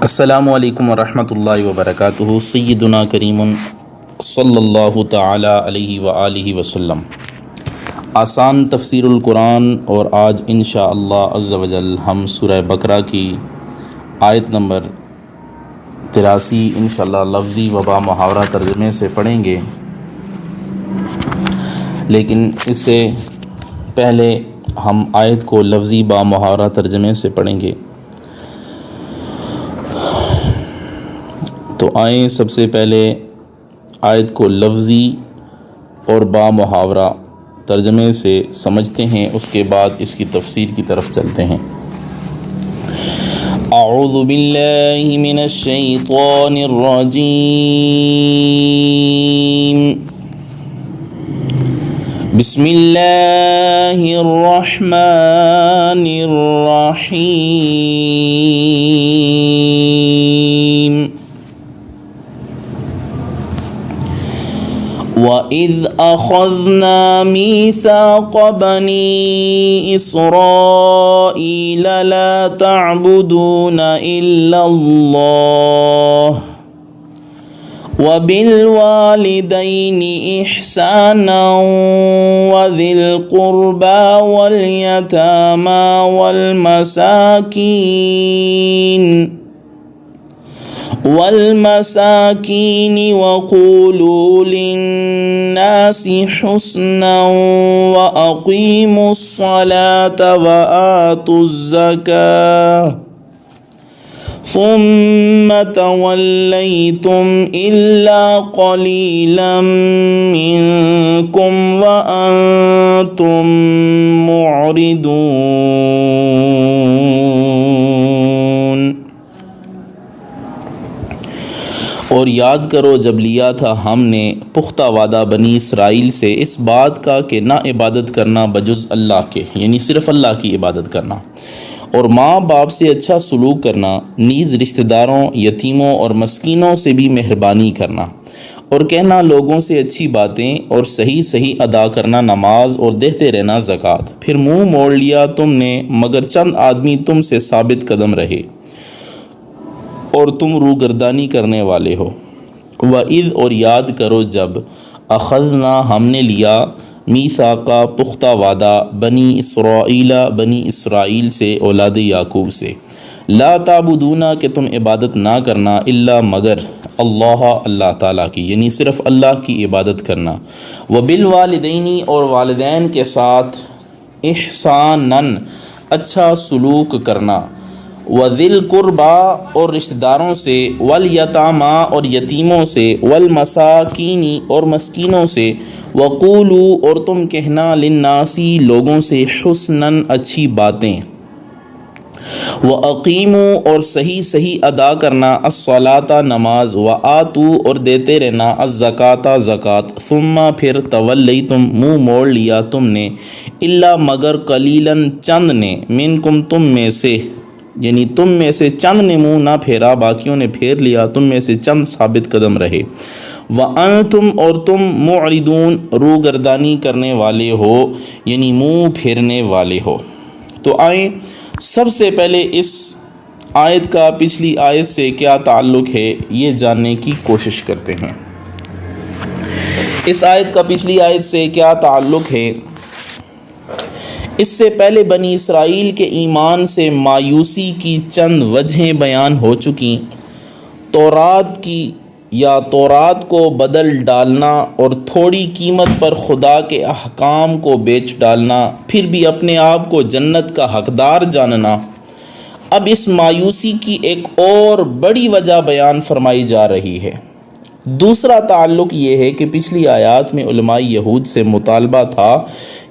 السلام علیکم ورحمۃ اللہ وبرکاتہ۔ سیدنا کریم صلی اللہ تعالی علیہ وآلہ وسلم۔ آسان تفسیر القرآن، اور آج انشاءاللہ عز و جل ہم سورہ بقرہ کی آیت نمبر 83 انشاءاللہ لفظی و با محاورہ ترجمے سے پڑھیں گے، لیکن اس سے پہلے ہم آیت کو لفظی با محاورہ ترجمے سے پڑھیں گے۔ تو آئیں سب سے پہلے آیت کو لفظی اور با محاورہ ترجمے سے سمجھتے ہیں، اس کے بعد اس کی تفسیر کی طرف چلتے ہیں۔ اعوذ باللہ من الشیطان الرجیم، بسم اللہ الرحمن الرحیم۔ وَإِذْ أَخَذْنَا مِيثَاقَ بَنِي إِسْرَائِيلَ لَا تَعْبُدُونَ إِلَّا اللَّهَ وَبِالْوَالِدَيْنِ إِحْسَانًا وَذِي الْقُرْبَى وَالْيَتَامَى والمساكين وقولوا للناس حسنا وأقيموا الصلاة وآتوا الزكاة ثم توليتم إلا قليلا منكم وأنتم معرضون۔ اور یاد کرو جب لیا تھا ہم نے پختہ وعدہ بنی اسرائیل سے اس بات کا کہ نہ عبادت کرنا بجز اللہ کے، یعنی صرف اللہ کی عبادت کرنا، اور ماں باپ سے اچھا سلوک کرنا، نیز رشتہ داروں، یتیموں اور مسکینوں سے بھی مہربانی کرنا، اور کہنا لوگوں سے اچھی باتیں، اور صحیح ادا کرنا نماز، اور دیتے رہنا زکوٰۃ۔ پھر منہ موڑ لیا تم نے مگر چند آدمی تم سے ثابت قدم رہے، اور تم روگردانی کرنے والے ہو۔ وَإِذْ اور یاد کرو جب اخذنا ہم نے لیا میثاقا پختہ وعدہ بنی اسرائیل سے، اولاد یعقوب سے، لا تعبدون کہ تم عبادت نہ کرنا، الا مگر اللہ تعالیٰ کی، یعنی صرف اللہ کی عبادت کرنا، وبالوالدین اور والدین کے ساتھ احساناً اچھا سلوک کرنا، وذی القربیٰ اور رشتہ داروں سے، والیتامیٰ اور یتیموں سے، والمساکین اور مسکینوں سے، وقولوا اور تم کہنا للناسی لوگوں سے، حسناً اچھی باتیں، واقیموا اور صحیح ادا کرنا، الصلاۃ نماز، وآتوا اور دیتے رہنا، الزکاۃ زکوٰۃ، ثم پھر تولیتم منہ موڑ لیا تم نے، الا مگر قلیلاً چند نے، منکم تم میں سے، یعنی تم میں سے چند نے منہ نہ پھیرا، باقیوں نے پھیر لیا، تم میں سے چند ثابت قدم رہے، وَأَنْتُمْ اور تم معرضون روگردانی کرنے والے ہو، یعنی منہ پھیرنے والے ہو۔ تو آئیں سب سے پہلے اس آیت کا پچھلی آیت سے کیا تعلق ہے یہ جاننے کی کوشش کرتے ہیں۔ اس آیت کا پچھلی آیت سے کیا تعلق ہے؟ اس سے پہلے بنی اسرائیل کے ایمان سے مایوسی کی چند وجہیں بیان ہو چکی، تورات کو بدل ڈالنا، اور تھوڑی قیمت پر خدا کے احکام کو بیچ ڈالنا، پھر بھی اپنے آپ کو جنت کا حقدار جاننا۔ اب اس مایوسی کی ایک اور بڑی وجہ بیان فرمائی جا رہی ہے۔ دوسرا تعلق یہ ہے کہ پچھلی آیات میں علماء یہود سے مطالبہ تھا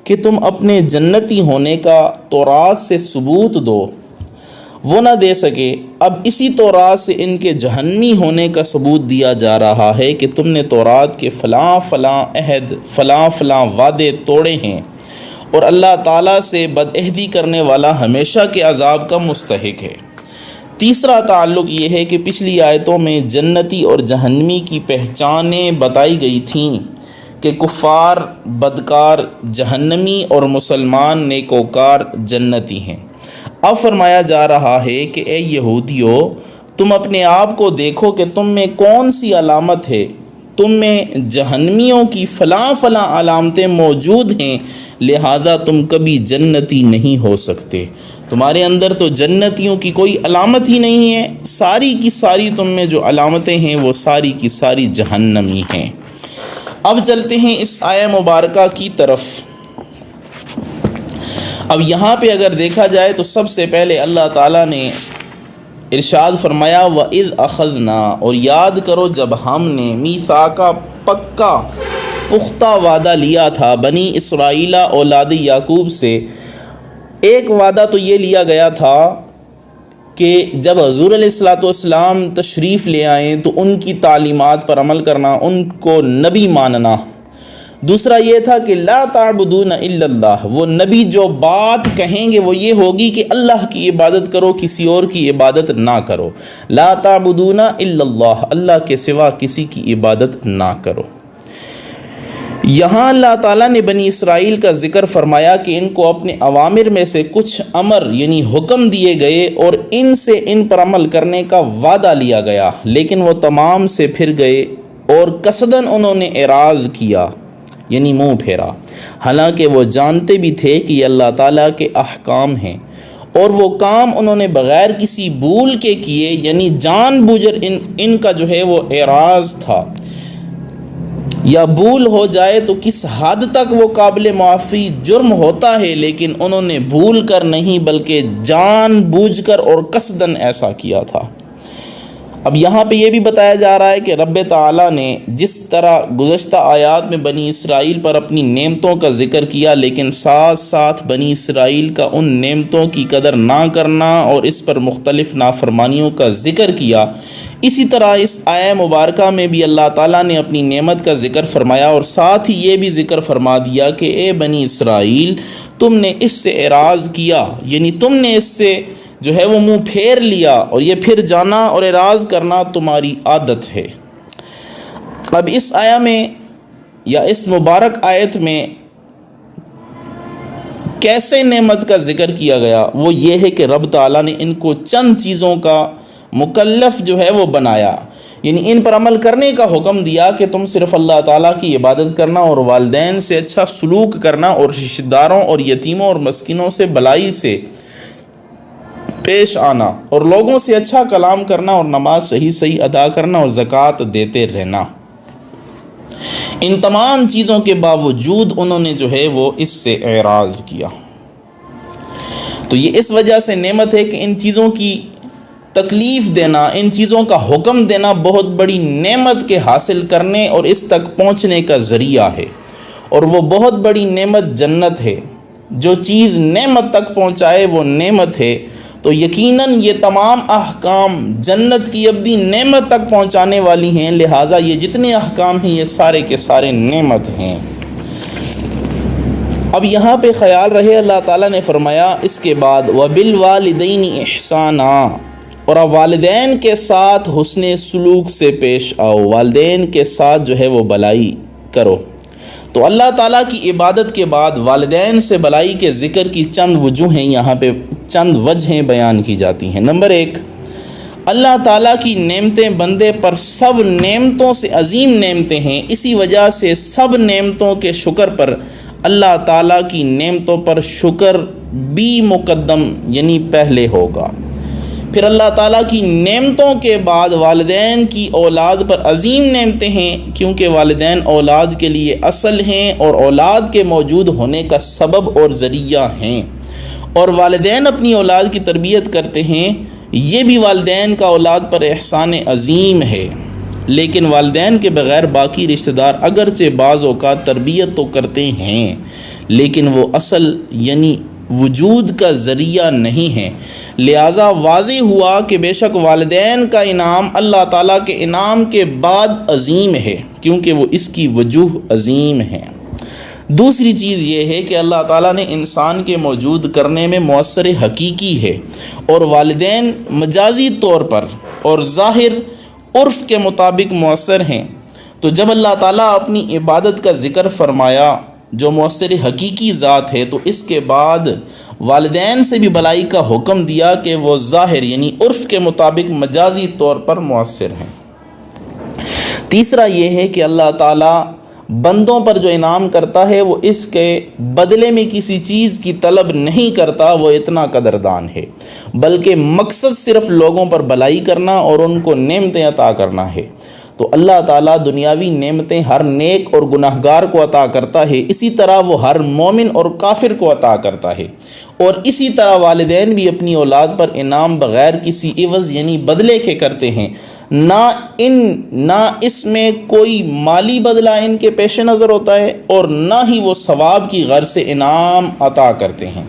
کہ تم اپنے جنتی ہونے کا تورات سے ثبوت دو، وہ نہ دے سکے۔ اب اسی تورات سے ان کے جہنمی ہونے کا ثبوت دیا جا رہا ہے کہ تم نے تورات کے فلاں عہد، فلاں وعدے توڑے ہیں، اور اللہ تعالیٰ سے بدعہدی کرنے والا ہمیشہ کے عذاب کا مستحق ہے۔ تیسرا تعلق یہ ہے کہ پچھلی آیتوں میں جنتی اور جہنمی کی پہچانیں بتائی گئی تھیں کہ کفار بدکار جہنمی اور مسلمان نیکوکار جنتی ہیں۔ اب فرمایا جا رہا ہے کہ اے یہودیو، تم اپنے آپ کو دیکھو کہ تم میں کون سی علامت ہے، تم میں جہنمیوں کی فلاں فلاں علامتیں موجود ہیں، لہٰذا تم کبھی جنتی نہیں ہو سکتے۔ تمہارے اندر تو جنتیوں کی کوئی علامت ہی نہیں ہے، ساری کی ساری تم میں جو علامتیں ہیں وہ ساری کی ساری جہنمی ہیں۔ اب چلتے ہیں اس آیہ مبارکہ کی طرف۔ اب یہاں پہ اگر دیکھا جائے تو سب سے پہلے اللہ تعالیٰ نے ارشاد فرمایا وَإِذْ أَخَذْنَا، اور یاد کرو جب ہم نے میثاقا پکا پختہ وعدہ لیا تھا بنی اسرائیل اولاد یعقوب سے۔ ایک وعدہ تو یہ لیا گیا تھا کہ جب حضور علیہ السلام تشریف لے آئیں تو ان کی تعلیمات پر عمل کرنا، ان کو نبی ماننا۔ دوسرا یہ تھا کہ لا تعبدون الا اللہ، وہ نبی جو بات کہیں گے وہ یہ ہوگی کہ اللہ کی عبادت کرو، کسی اور کی عبادت نہ کرو۔ لا تعبدون الا اللہ، اللہ کے سوا کسی کی عبادت نہ کرو۔ یہاں اللہ تعالیٰ نے بنی اسرائیل کا ذکر فرمایا کہ ان کو اپنے اوامر میں سے کچھ امر یعنی حکم دیے گئے اور ان سے ان پر عمل کرنے کا وعدہ لیا گیا، لیکن وہ تمام سے پھر گئے اور قصداً انہوں نے اعراض کیا یعنی منہ پھیرا، حالانکہ وہ جانتے بھی تھے کہ یہ اللہ تعالیٰ کے احکام ہیں، اور وہ کام انہوں نے بغیر کسی بھول کے کیے، یعنی جان بوجھ ان کا جو ہے وہ اعراض تھا۔ یا بھول ہو جائے تو کس حد تک وہ قابل معافی جرم ہوتا ہے، لیکن انہوں نے بھول کر نہیں بلکہ جان بوجھ کر اور قصداً ایسا کیا تھا۔ اب یہاں پہ یہ بھی بتایا جا رہا ہے کہ رب تعالیٰ نے جس طرح گزشتہ آیات میں بنی اسرائیل پر اپنی نعمتوں کا ذکر کیا، لیکن ساتھ ساتھ بنی اسرائیل کا ان نعمتوں کی قدر نہ کرنا اور اس پر مختلف نافرمانیوں کا ذکر کیا، اسی طرح اس آیہ مبارکہ میں بھی اللہ تعالیٰ نے اپنی نعمت کا ذکر فرمایا اور ساتھ ہی یہ بھی ذکر فرما دیا کہ اے بنی اسرائیل، تم نے اس سے اعراض کیا، یعنی تم نے اس سے جو ہے وہ منہ پھیر لیا، اور یہ پھر جانا اور اعراض کرنا تمہاری عادت ہے۔ اب اس آیہ میں یا اس مبارک آیت میں کیسے نعمت کا ذکر کیا گیا، وہ یہ ہے کہ رب تعالیٰ نے ان کو چند چیزوں کا مکلف جو ہے وہ بنایا، یعنی ان پر عمل کرنے کا حکم دیا کہ تم صرف اللہ تعالیٰ کی عبادت کرنا اور والدین سے اچھا سلوک کرنا اور رشتہ داروں اور یتیموں اور مسکینوں سے بلائی سے پیش آنا اور لوگوں سے اچھا کلام کرنا اور نماز صحیح ادا کرنا اور زکوٰۃ دیتے رہنا۔ ان تمام چیزوں کے باوجود انہوں نے جو ہے وہ اس سے اعراض کیا۔ تو یہ اس وجہ سے نعمت ہے کہ ان چیزوں کی تکلیف دینا، ان چیزوں کا حکم دینا بہت بڑی نعمت کے حاصل کرنے اور اس تک پہنچنے کا ذریعہ ہے، اور وہ بہت بڑی نعمت جنت ہے۔ جو چیز نعمت تک پہنچائے وہ نعمت ہے، تو یقیناً یہ تمام احکام جنت کی ابدی نعمت تک پہنچانے والی ہیں، لہٰذا یہ جتنے احکام ہیں یہ سارے کے سارے نعمت ہیں۔ اب یہاں پہ خیال رہے، اللہ تعالیٰ نے فرمایا اس کے بعد وَبِالْوَالِدَيْنِ إِحْسَانًا، اور اب والدین کے ساتھ حسن سلوک سے پیش آؤ، والدین کے ساتھ جو ہے وہ بلائی کرو۔ تو اللہ تعالیٰ کی عبادت کے بعد والدین سے بلائی کے ذکر کی چند وجوہیں یہاں پہ چند وجہیں بیان کی جاتی ہیں۔ نمبر 1، اللہ تعالیٰ کی نعمتیں بندے پر سب نعمتوں سے عظیم نعمتیں ہیں، اسی وجہ سے سب نعمتوں کے شکر پر اللہ تعالیٰ کی نعمتوں پر شکر بھی مقدم یعنی پہلے ہوگا۔ پھر اللہ تعالیٰ کی نعمتوں کے بعد والدین کی اولاد پر عظیم نعمتیں ہیں، کیونکہ والدین اولاد کے لیے اصل ہیں اور اولاد کے موجود ہونے کا سبب اور ذریعہ ہیں، اور والدین اپنی اولاد کی تربیت کرتے ہیں، یہ بھی والدین کا اولاد پر احسان عظیم ہے۔ لیکن والدین کے بغیر باقی رشتہ دار اگرچہ بعض اوقات تربیت تو کرتے ہیں، لیکن وہ اصل یعنی وجود کا ذریعہ نہیں ہے، لہٰذا واضح ہوا کہ بے شک والدین کا انعام اللہ تعالیٰ کے انعام کے بعد عظیم ہے، کیونکہ وہ اس کی وجوہ عظیم ہے۔ دوسری چیز یہ ہے کہ اللہ تعالیٰ نے انسان کے موجود کرنے میں مؤثر حقیقی ہے، اور والدین مجازی طور پر اور ظاہر عرف کے مطابق مؤثر ہیں۔ تو جب اللہ تعالیٰ اپنی عبادت کا ذکر فرمایا جو مؤثر حقیقی ذات ہے، تو اس کے بعد والدین سے بھی بلائی کا حکم دیا کہ وہ ظاہر یعنی عرف کے مطابق مجازی طور پر مؤثر ہیں۔ تیسرا یہ ہے کہ اللہ تعالیٰ بندوں پر جو انعام کرتا ہے وہ اس کے بدلے میں کسی چیز کی طلب نہیں کرتا، وہ اتنا قدردان ہے، بلکہ مقصد صرف لوگوں پر بھلائی کرنا اور ان کو نعمتیں عطا کرنا ہے۔ تو اللہ تعالیٰ دنیاوی نعمتیں ہر نیک اور گناہگار کو عطا کرتا ہے، اسی طرح وہ ہر مومن اور کافر کو عطا کرتا ہے، اور اسی طرح والدین بھی اپنی اولاد پر انعام بغیر کسی عوض یعنی بدلے کے کرتے ہیں، نہ اس میں کوئی مالی بدلہ ان کے پیش نظر ہوتا ہے اور نہ ہی وہ ثواب کی غرض سے انعام عطا کرتے ہیں،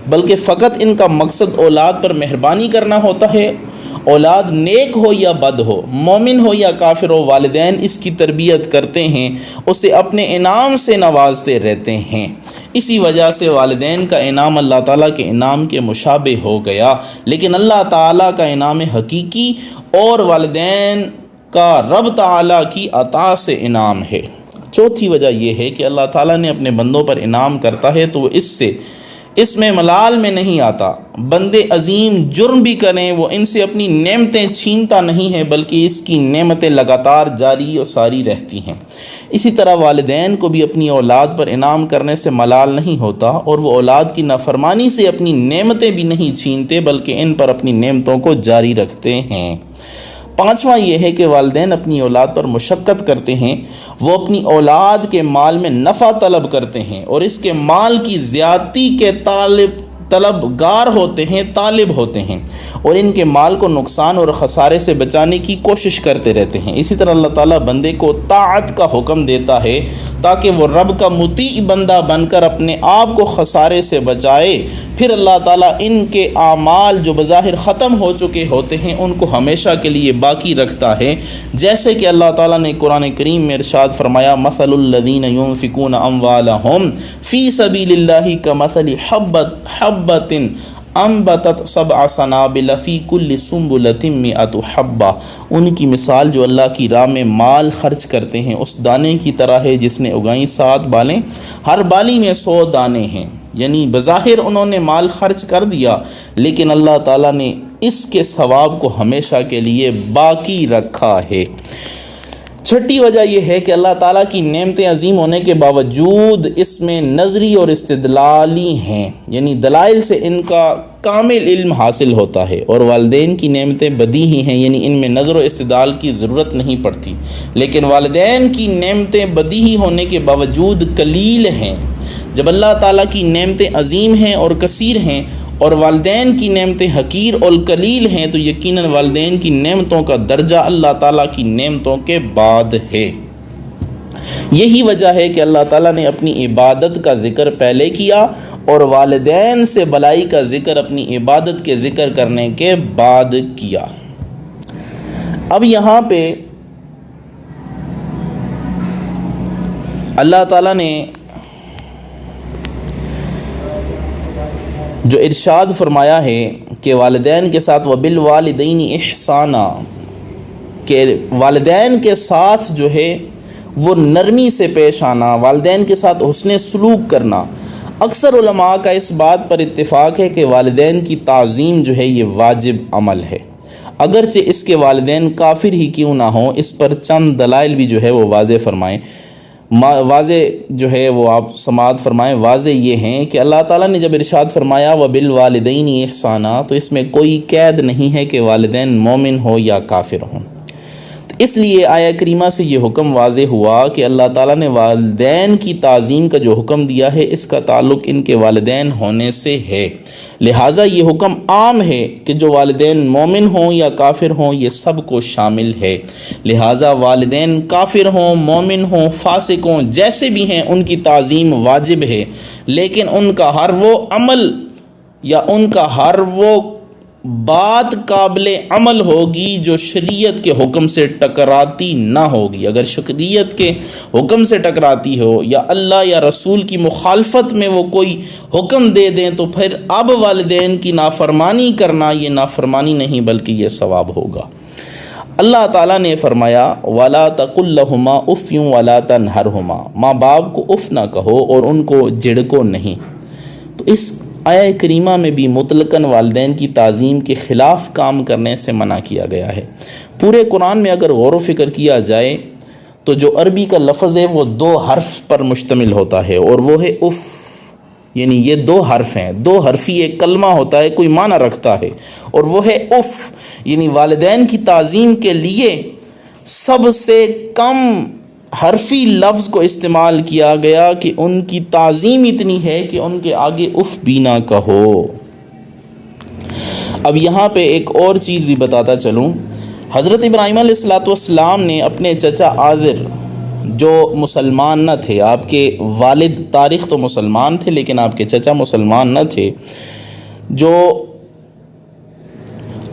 بلکہ فقط ان کا مقصد اولاد پر مہربانی کرنا ہوتا ہے۔ اولاد نیک ہو یا بد ہو، مومن ہو یا کافر ہو، والدین اس کی تربیت کرتے ہیں، اسے اپنے انعام سے نوازتے رہتے ہیں۔ اسی وجہ سے والدین کا انعام اللہ تعالیٰ کے انعام کے مشابہ ہو گیا، لیکن اللہ تعالیٰ کا انعام حقیقی اور والدین کا رب تعالیٰ کی عطا سے انعام ہے۔ چوتھی وجہ یہ ہے کہ اللہ تعالیٰ نے اپنے بندوں پر انعام کرتا ہے تو وہ اس میں ملال میں نہیں آتا۔ بندے عظیم جرم بھی کریں، وہ ان سے اپنی نعمتیں چھینتا نہیں ہے، بلکہ اس کی نعمتیں لگاتار جاری اور ساری رہتی ہیں۔ اسی طرح والدین کو بھی اپنی اولاد پر انعام کرنے سے ملال نہیں ہوتا، اور وہ اولاد کی نافرمانی سے اپنی نعمتیں بھی نہیں چھینتے، بلکہ ان پر اپنی نعمتوں کو جاری رکھتے ہیں۔ پانچواں یہ ہے کہ والدین اپنی اولاد پر مشقت کرتے ہیں، وہ اپنی اولاد کے مال میں نفع طلب کرتے ہیں اور اس کے مال کی زیادتی کے طلبگار ہوتے ہیں، طالب ہوتے ہیں، اور ان کے مال کو نقصان اور خسارے سے بچانے کی کوشش کرتے رہتے ہیں۔ اسی طرح اللہ تعالیٰ بندے کو طاعت کا حکم دیتا ہے تاکہ وہ رب کا مطیع بندہ بن کر اپنے آپ کو خسارے سے بچائے۔ پھر اللہ تعالیٰ ان کے اعمال جو بظاہر ختم ہو چکے ہوتے ہیں ان کو ہمیشہ کے لیے باقی رکھتا ہے، جیسے کہ اللہ تعالیٰ نے قرآن کریم میں ارشاد فرمایا، مثل الذین ينفقون اموالهم فی سبیل اللہ کمثل حبۃ انبتت سبع سنابل فی کل سنبلۃ مئۃ حبہ۔ ان کی مثال جو اللہ کی راہ میں مال خرچ کرتے ہیں اس دانے کی طرح ہے جس نے اگائیں 7 بالیں، ہر بالی میں 100 دانے ہیں۔ یعنی بظاہر انہوں نے مال خرچ کر دیا، لیکن اللہ تعالیٰ نے اس کے ثواب کو ہمیشہ کے لیے باقی رکھا ہے۔ چھٹی وجہ یہ ہے کہ اللہ تعالیٰ کی نعمتیں عظیم ہونے کے باوجود اس میں نظری اور استدلالی ہیں، یعنی دلائل سے ان کا کامل علم حاصل ہوتا ہے، اور والدین کی نعمتیں بدیہی ہیں، یعنی ان میں نظر و استدلال کی ضرورت نہیں پڑتی، لیکن والدین کی نعمتیں بدیہی ہونے کے باوجود قلیل ہیں۔ جب اللہ تعالیٰ کی نعمتیں عظیم ہیں اور کثیر ہیں اور والدین کی نعمتیں حقیر اور قلیل ہیں، تو یقیناً والدین کی نعمتوں کا درجہ اللہ تعالیٰ کی نعمتوں کے بعد ہے۔ یہی وجہ ہے کہ اللہ تعالیٰ نے اپنی عبادت کا ذکر پہلے کیا اور والدین سے بلائی کا ذکر اپنی عبادت کے ذکر کرنے کے بعد کیا۔ اب یہاں پہ اللہ تعالیٰ نے جو ارشاد فرمایا ہے کہ والدین کے ساتھ وبالوالدین احسانا، کہ والدین کے ساتھ جو ہے وہ نرمی سے پیش آنا، والدین کے ساتھ حسن سلوک کرنا۔ اکثر علماء کا اس بات پر اتفاق ہے کہ والدین کی تعظیم جو ہے یہ واجب عمل ہے، اگرچہ اس کے والدین کافر ہی کیوں نہ ہوں۔ اس پر چند دلائل بھی جو ہے وہ واضح فرمائیں، واضح جو ہے وہ آپ سماعت فرمائیں۔ واضح یہ ہیں کہ اللہ تعالیٰ نے جب ارشاد فرمایا وبالوالدین احسانا، تو اس میں کوئی قید نہیں ہے کہ والدین مومن ہو یا کافر ہوں۔ تو اس لیے آیہ کریمہ سے یہ حکم واضح ہوا کہ اللہ تعالیٰ نے والدین کی تعظیم کا جو حکم دیا ہے اس کا تعلق ان کے والدین ہونے سے ہے، لہٰذا یہ حکم عام ہے کہ جو والدین مومن ہوں یا کافر ہوں یہ سب کو شامل ہے۔ لہٰذا والدین کافر ہوں، مومن ہوں، فاسق ہوں، جیسے بھی ہیں ان کی تعظیم واجب ہے، لیکن ان کا ہر وہ عمل یا ان کا ہر وہ بات قابل عمل ہوگی جو شریعت کے حکم سے ٹکراتی نہ ہوگی۔ اگر شریعت کے حکم سے ٹکراتی ہو یا اللہ یا رسول کی مخالفت میں وہ کوئی حکم دے دیں تو پھر اب والدین کی نافرمانی کرنا یہ نافرمانی نہیں بلکہ یہ ثواب ہوگا۔ اللہ تعالیٰ نے فرمایا وَلَا تَقُلْ لَهُمَا اُفٍّ وَلَا تَنْهَرْهُمَا، ماں باپ کو اف نہ کہو اور ان کو جھڑکو نہیں۔ تو اس آیہ کریمہ میں بھی مطلقاً والدین کی تعظیم کے خلاف کام کرنے سے منع کیا گیا ہے۔ پورے قرآن میں اگر غور و فکر کیا جائے تو جو عربی کا لفظ ہے وہ 2 حرف پر مشتمل ہوتا ہے، اور وہ ہے اف، یعنی یہ 2 حرف ہیں، 2 حرفی ایک کلمہ ہوتا ہے، کوئی معنی رکھتا ہے، اور وہ ہے اف، یعنی والدین کی تعظیم کے لیے سب سے کم حرفی لفظ کو استعمال کیا گیا کہ ان کی تعظیم اتنی ہے کہ ان کے آگے اف بھی نہ کہو۔ اب یہاں پہ ایک اور چیز بھی بتاتا چلوں، حضرت ابراہیم علیہ السلام نے اپنے چچا آزر جو مسلمان نہ تھے، آپ کے والد طارق تو مسلمان تھے لیکن آپ کے چچا مسلمان نہ تھے، جو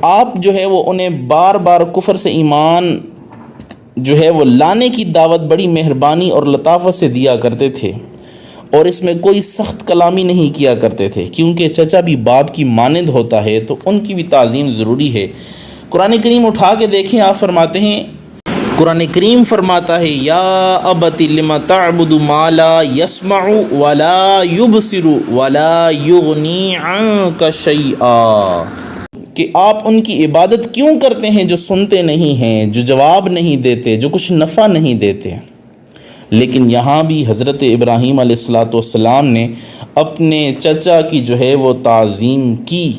آپ جو ہے وہ انہیں بار بار کفر سے ایمان جو ہے وہ لانے کی دعوت بڑی مہربانی اور لطافت سے دیا کرتے تھے، اور اس میں کوئی سخت کلامی نہیں کیا کرتے تھے، کیونکہ چچا بھی باپ کی مانند ہوتا ہے تو ان کی بھی تعظیم ضروری ہے۔ قرآن کریم اٹھا کے دیکھیں، آپ فرماتے ہیں، قرآن کریم فرماتا ہے یا ابت لم تعبد ما لا يسمع ولا يبصر ولا يغني عنك شيئا، کہ آپ ان کی عبادت کیوں کرتے ہیں جو سنتے نہیں ہیں، جو جواب نہیں دیتے، جو کچھ نفع نہیں دیتے۔ لیکن یہاں بھی حضرت ابراہیم علیہ السلام نے اپنے چچا کی جو ہے وہ تعظیم کی۔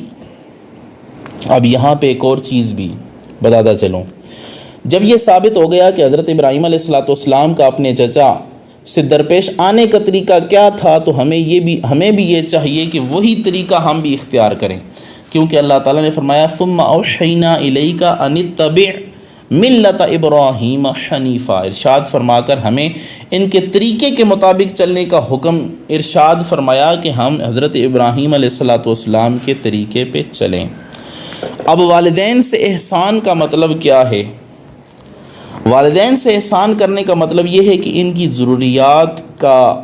اب یہاں پہ ایک اور چیز بھی بتاتا چلوں، جب یہ ثابت ہو گیا کہ حضرت ابراہیم علیہ السلام کا اپنے چچا سے درپیش آنے کا طریقہ کیا تھا، تو ہمیں بھی یہ چاہیے کہ وہی طریقہ ہم بھی اختیار کریں، کیونکہ اللہ تعالیٰ نے فرمایا ثم اوحینا الیک ان اتبع ملت ابراہیم حنیفا، ارشاد فرما کر ہمیں ان کے طریقے کے مطابق چلنے کا حکم ارشاد فرمایا کہ ہم حضرت ابراہیم علیہ السلام کے طریقے پہ چلیں۔ اب والدین سے احسان کا مطلب کیا ہے؟ والدین سے احسان کرنے کا مطلب یہ ہے کہ ان کی ضروریات کا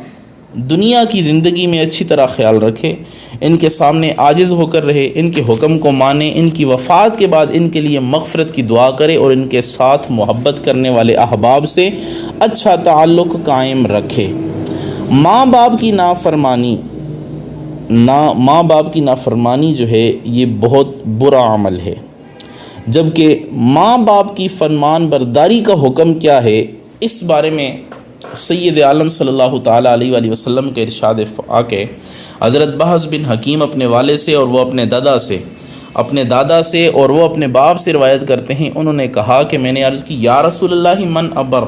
دنیا کی زندگی میں اچھی طرح خیال رکھے، ان کے سامنے عاجز ہو کر رہے، ان کے حکم کو مانے، ان کی وفات کے بعد ان کے لیے مغفرت کی دعا کرے، اور ان کے ساتھ محبت کرنے والے احباب سے اچھا تعلق قائم رکھے۔ ماں باپ کی نافرمانی جو ہے یہ بہت برا عمل ہے، جبکہ ماں باپ کی فرمان برداری کا حکم کیا ہے، اس بارے میں سید عالم صلی اللہ تعالیٰ علیہ وآلہ وسلم کے ارشاد پاک ہے۔ حضرت بہز بن حکیم اپنے والد سے اور وہ اپنے دادا سے اور وہ اپنے باپ سے روایت کرتے ہیں، انہوں نے کہا کہ میں نے عرض کی یا رسول اللہ من ابر،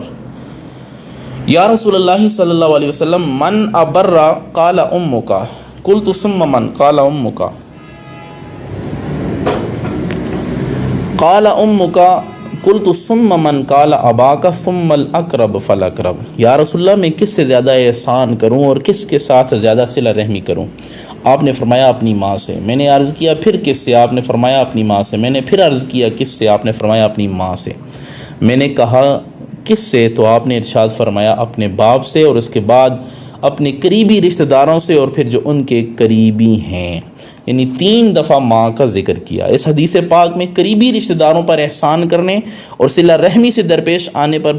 یا رسول اللہ صلی اللہ علیہ وسلم من ابر، قال امک، قلت ثم من، قال امک، قال امک، قلت ثم من، قال اباک، ثم الاقرب فالاقرب۔ یا رسول اللہ میں کس سے زیادہ احسان کروں اور کس کے ساتھ زیادہ صلہ رحمی کروں؟ آپ نے فرمایا اپنی ماں سے۔ میں نے عرض کیا پھر کس سے؟ آپ نے فرمایا اپنی ماں سے۔ میں نے پھر عرض کیا کس سے؟ آپ نے فرمایا اپنی ماں سے۔ میں نے کہا کس سے؟ تو آپ نے ارشاد فرمایا اپنے باپ سے، اور اس کے بعد اپنے قریبی رشتہ داروں سے، اور پھر جو ان کے قریبی ہیں، یعنی 3 دفعہ ماں کا ذکر کیا۔ اس حدیث پاک میں قریبی رشتہ داروں پر احسان کرنے اور صلہ رحمی سے درپیش آنے پر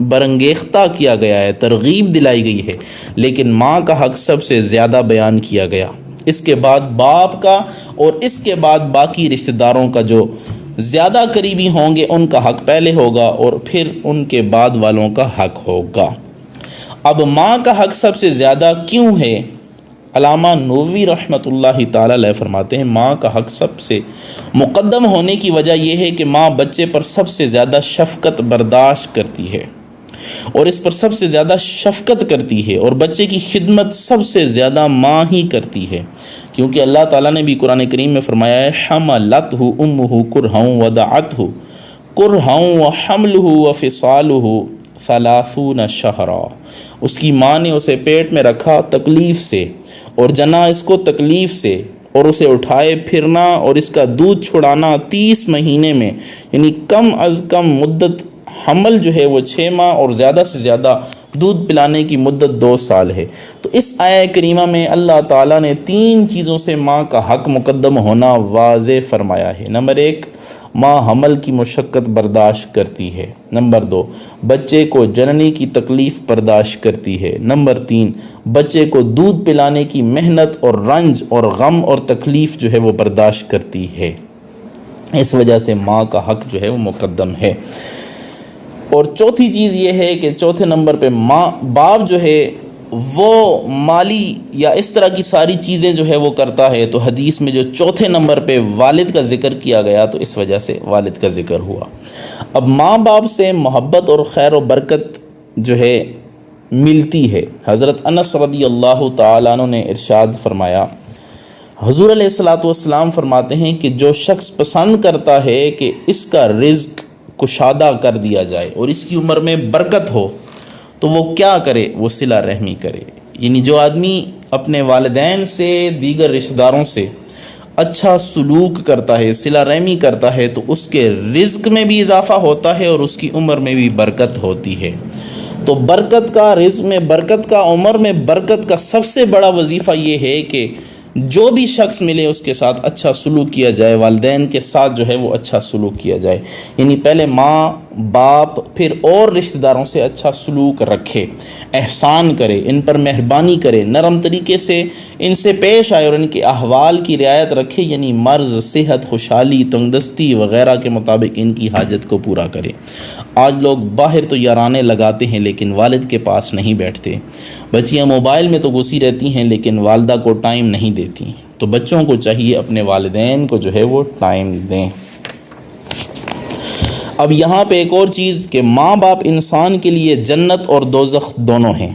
برانگیختہ کیا گیا ہے، ترغیب دلائی گئی ہے، لیکن ماں کا حق سب سے زیادہ بیان کیا گیا، اس کے بعد باپ کا، اور اس کے بعد باقی رشتہ داروں کا جو زیادہ قریبی ہوں گے ان کا حق پہلے ہوگا، اور پھر ان کے بعد والوں کا حق ہوگا۔ اب ماں کا حق سب سے زیادہ کیوں ہے؟ علامہ نووی رحمۃ اللہ تعالی علیہ فرماتے ہیں ماں کا حق سب سے مقدم ہونے کی وجہ یہ ہے کہ ماں بچے پر سب سے زیادہ شفقت برداشت کرتی ہے، اور اس پر سب سے زیادہ شفقت کرتی ہے، اور بچے کی خدمت سب سے زیادہ ماں ہی کرتی ہے، کیونکہ اللہ تعالیٰ نے بھی قرآن کریم میں فرمایا ہے حملتہ امہ کرہا ووضعتہ کرہا وحملہ وفصالہ 30 شہرا، اس کی ماں نے اسے پیٹ میں رکھا تکلیف سے، اور جنا اس کو تکلیف سے، اور اسے اٹھائے پھرنا اور اس کا دودھ چھڑانا 30 مہینے میں، یعنی کم از کم مدت حمل جو ہے وہ 6 ماہ، اور زیادہ سے زیادہ دودھ پلانے کی مدت 2 سال ہے۔ تو اس آیہ کریمہ میں اللہ تعالیٰ نے 3 چیزوں سے ماں کا حق مقدم ہونا واضح فرمایا ہے۔ نمبر 1، ماں حمل کی مشقت برداشت کرتی ہے۔ نمبر 2، بچے کو جننی کی تکلیف برداشت کرتی ہے۔ نمبر 3، بچے کو دودھ پلانے کی محنت اور رنج اور غم اور تکلیف جو ہے وہ برداشت کرتی ہے۔ اس وجہ سے ماں کا حق جو ہے وہ مقدم ہے۔ اور چوتھی چیز یہ ہے کہ چوتھے نمبر پہ باپ جو ہے وہ مالی یا اس طرح کی ساری چیزیں جو ہے وہ کرتا ہے، تو حدیث میں جو چوتھے نمبر پہ والد کا ذکر کیا گیا تو اس وجہ سے والد کا ذکر ہوا۔ اب ماں باپ سے محبت اور خیر و برکت جو ہے ملتی ہے۔ حضرت انس رضی اللہ تعالیٰ عنہ نے ارشاد فرمایا، حضور علیہ الصلوۃ والسلام فرماتے ہیں کہ جو شخص پسند کرتا ہے کہ اس کا رزق کشادہ کر دیا جائے اور اس کی عمر میں برکت ہو تو وہ کیا کرے؟ وہ صلہ رحمی کرے۔ یعنی جو آدمی اپنے والدین سے، دیگر رشتہ داروں سے اچھا سلوک کرتا ہے، صلہ رحمی کرتا ہے، تو اس کے رزق میں بھی اضافہ ہوتا ہے اور اس کی عمر میں بھی برکت ہوتی ہے۔ تو برکت کا، رزق میں برکت کا، عمر میں برکت کا سب سے بڑا وظیفہ یہ ہے کہ جو بھی شخص ملے اس کے ساتھ اچھا سلوک کیا جائے، والدین کے ساتھ جو ہے وہ اچھا سلوک کیا جائے۔ یعنی پہلے ماں باپ پھر اور رشتہ داروں سے اچھا سلوک رکھے، احسان کرے، ان پر مہربانی کرے، نرم طریقے سے ان سے پیش آئے اور ان کے احوال کی رعایت رکھے، یعنی مرض، صحت، خوشحالی، تندرستی وغیرہ کے مطابق ان کی حاجت کو پورا کرے۔ آج لوگ باہر تو یارانے لگاتے ہیں لیکن والد کے پاس نہیں بیٹھتے، بچیاں موبائل میں تو گھسی رہتی ہیں لیکن والدہ کو ٹائم نہیں دیتی۔ تو بچوں کو چاہیے اپنے والدین کو جو ہے وہ ٹائم دیں۔ اب یہاں پہ ایک اور چیز کہ ماں باپ انسان کے لیے جنت اور دوزخ دونوں ہیں۔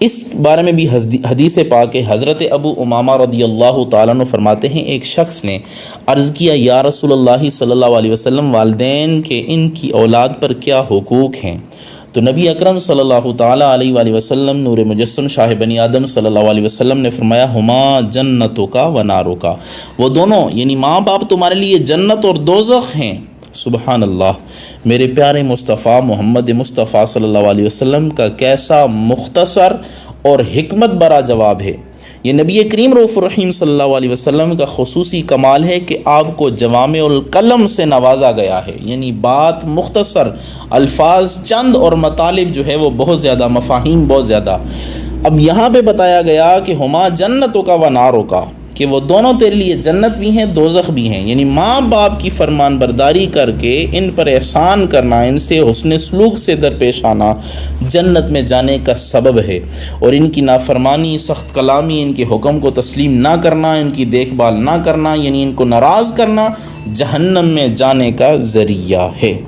اس بارے میں بھی حدیث پاک ہے۔ حضرت ابو امامہ رضی اللہ تعالیٰ عنہ فرماتے ہیں، ایک شخص نے عرض کیا، یا رسول اللہ صلی اللہ علیہ وسلم، والدین کے ان کی اولاد پر کیا حقوق ہیں؟ تو نبی اکرم صلی اللہ تعالیٰ علیہ وآلہ وسلم، نور مجسم، شاہ بنی آدم صلی اللہ علیہ وسلم نے فرمایا، ہما جنتک و نارک، وہ دونوں یعنی ماں باپ تمہارے لیے جنت اور دوزخ ہیں۔ سبحان اللہ، میرے پیارے مصطفیٰ محمد مصطفیٰ صلی اللہ علیہ وسلم کا کیسا مختصر اور حکمت برا جواب ہے۔ یہ نبی کریم رؤوف الرحیم صلی اللہ علیہ وسلم کا خصوصی کمال ہے کہ آپ کو جوامع الکلم سے نوازا گیا ہے، یعنی بات مختصر، الفاظ چند اور مطالب جو ہے وہ بہت زیادہ، مفاہیم بہت زیادہ۔ اب یہاں پہ بتایا گیا کہ ہما جنتوں کا و ناروں کا، کہ وہ دونوں تیرے لیے جنت بھی ہیں، دوزخ بھی ہیں۔ یعنی ماں باپ کی فرمان برداری کر کے ان پر احسان کرنا، ان سے حسن سلوک سے درپیش آنا جنت میں جانے کا سبب ہے، اور ان کی نافرمانی، سخت کلامی، ان کے حکم کو تسلیم نہ کرنا، ان کی دیکھ بھال نہ کرنا، یعنی ان کو ناراض کرنا جہنم میں جانے کا ذریعہ ہے۔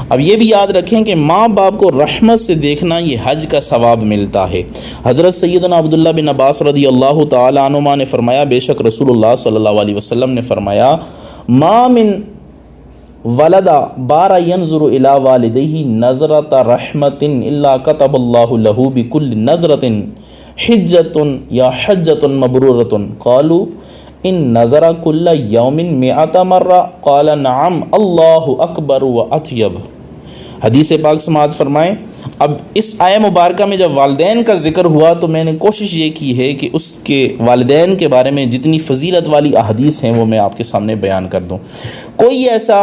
اب یہ بھی یاد رکھیں کہ ماں باپ کو رحمت سے دیکھنا یہ حج کا ثواب ملتا ہے۔ حضرت سیدنا عبداللہ بن عباس رضی اللہ تعالی عنہما نے فرمایا، بے شک رسول اللہ صلی اللہ علیہ وسلم نے فرمایا، ما من ولد بار ينظر الى والديه نظرة رحمت الا كتب الله له بكل نظرة حجة یا حجة مبرورة قالوا ان نظر كل يوم 100 مرة قال نعم اللہ اکبر واطیب۔ حدیث پاک سماعت فرمائیں۔ اب اس آیہ مبارکہ میں جب والدین کا ذکر ہوا تو میں نے کوشش یہ کی ہے کہ اس کے والدین کے بارے میں جتنی فضیلت والی احادیث ہیں وہ میں آپ کے سامنے بیان کر دوں۔ کوئی ایسا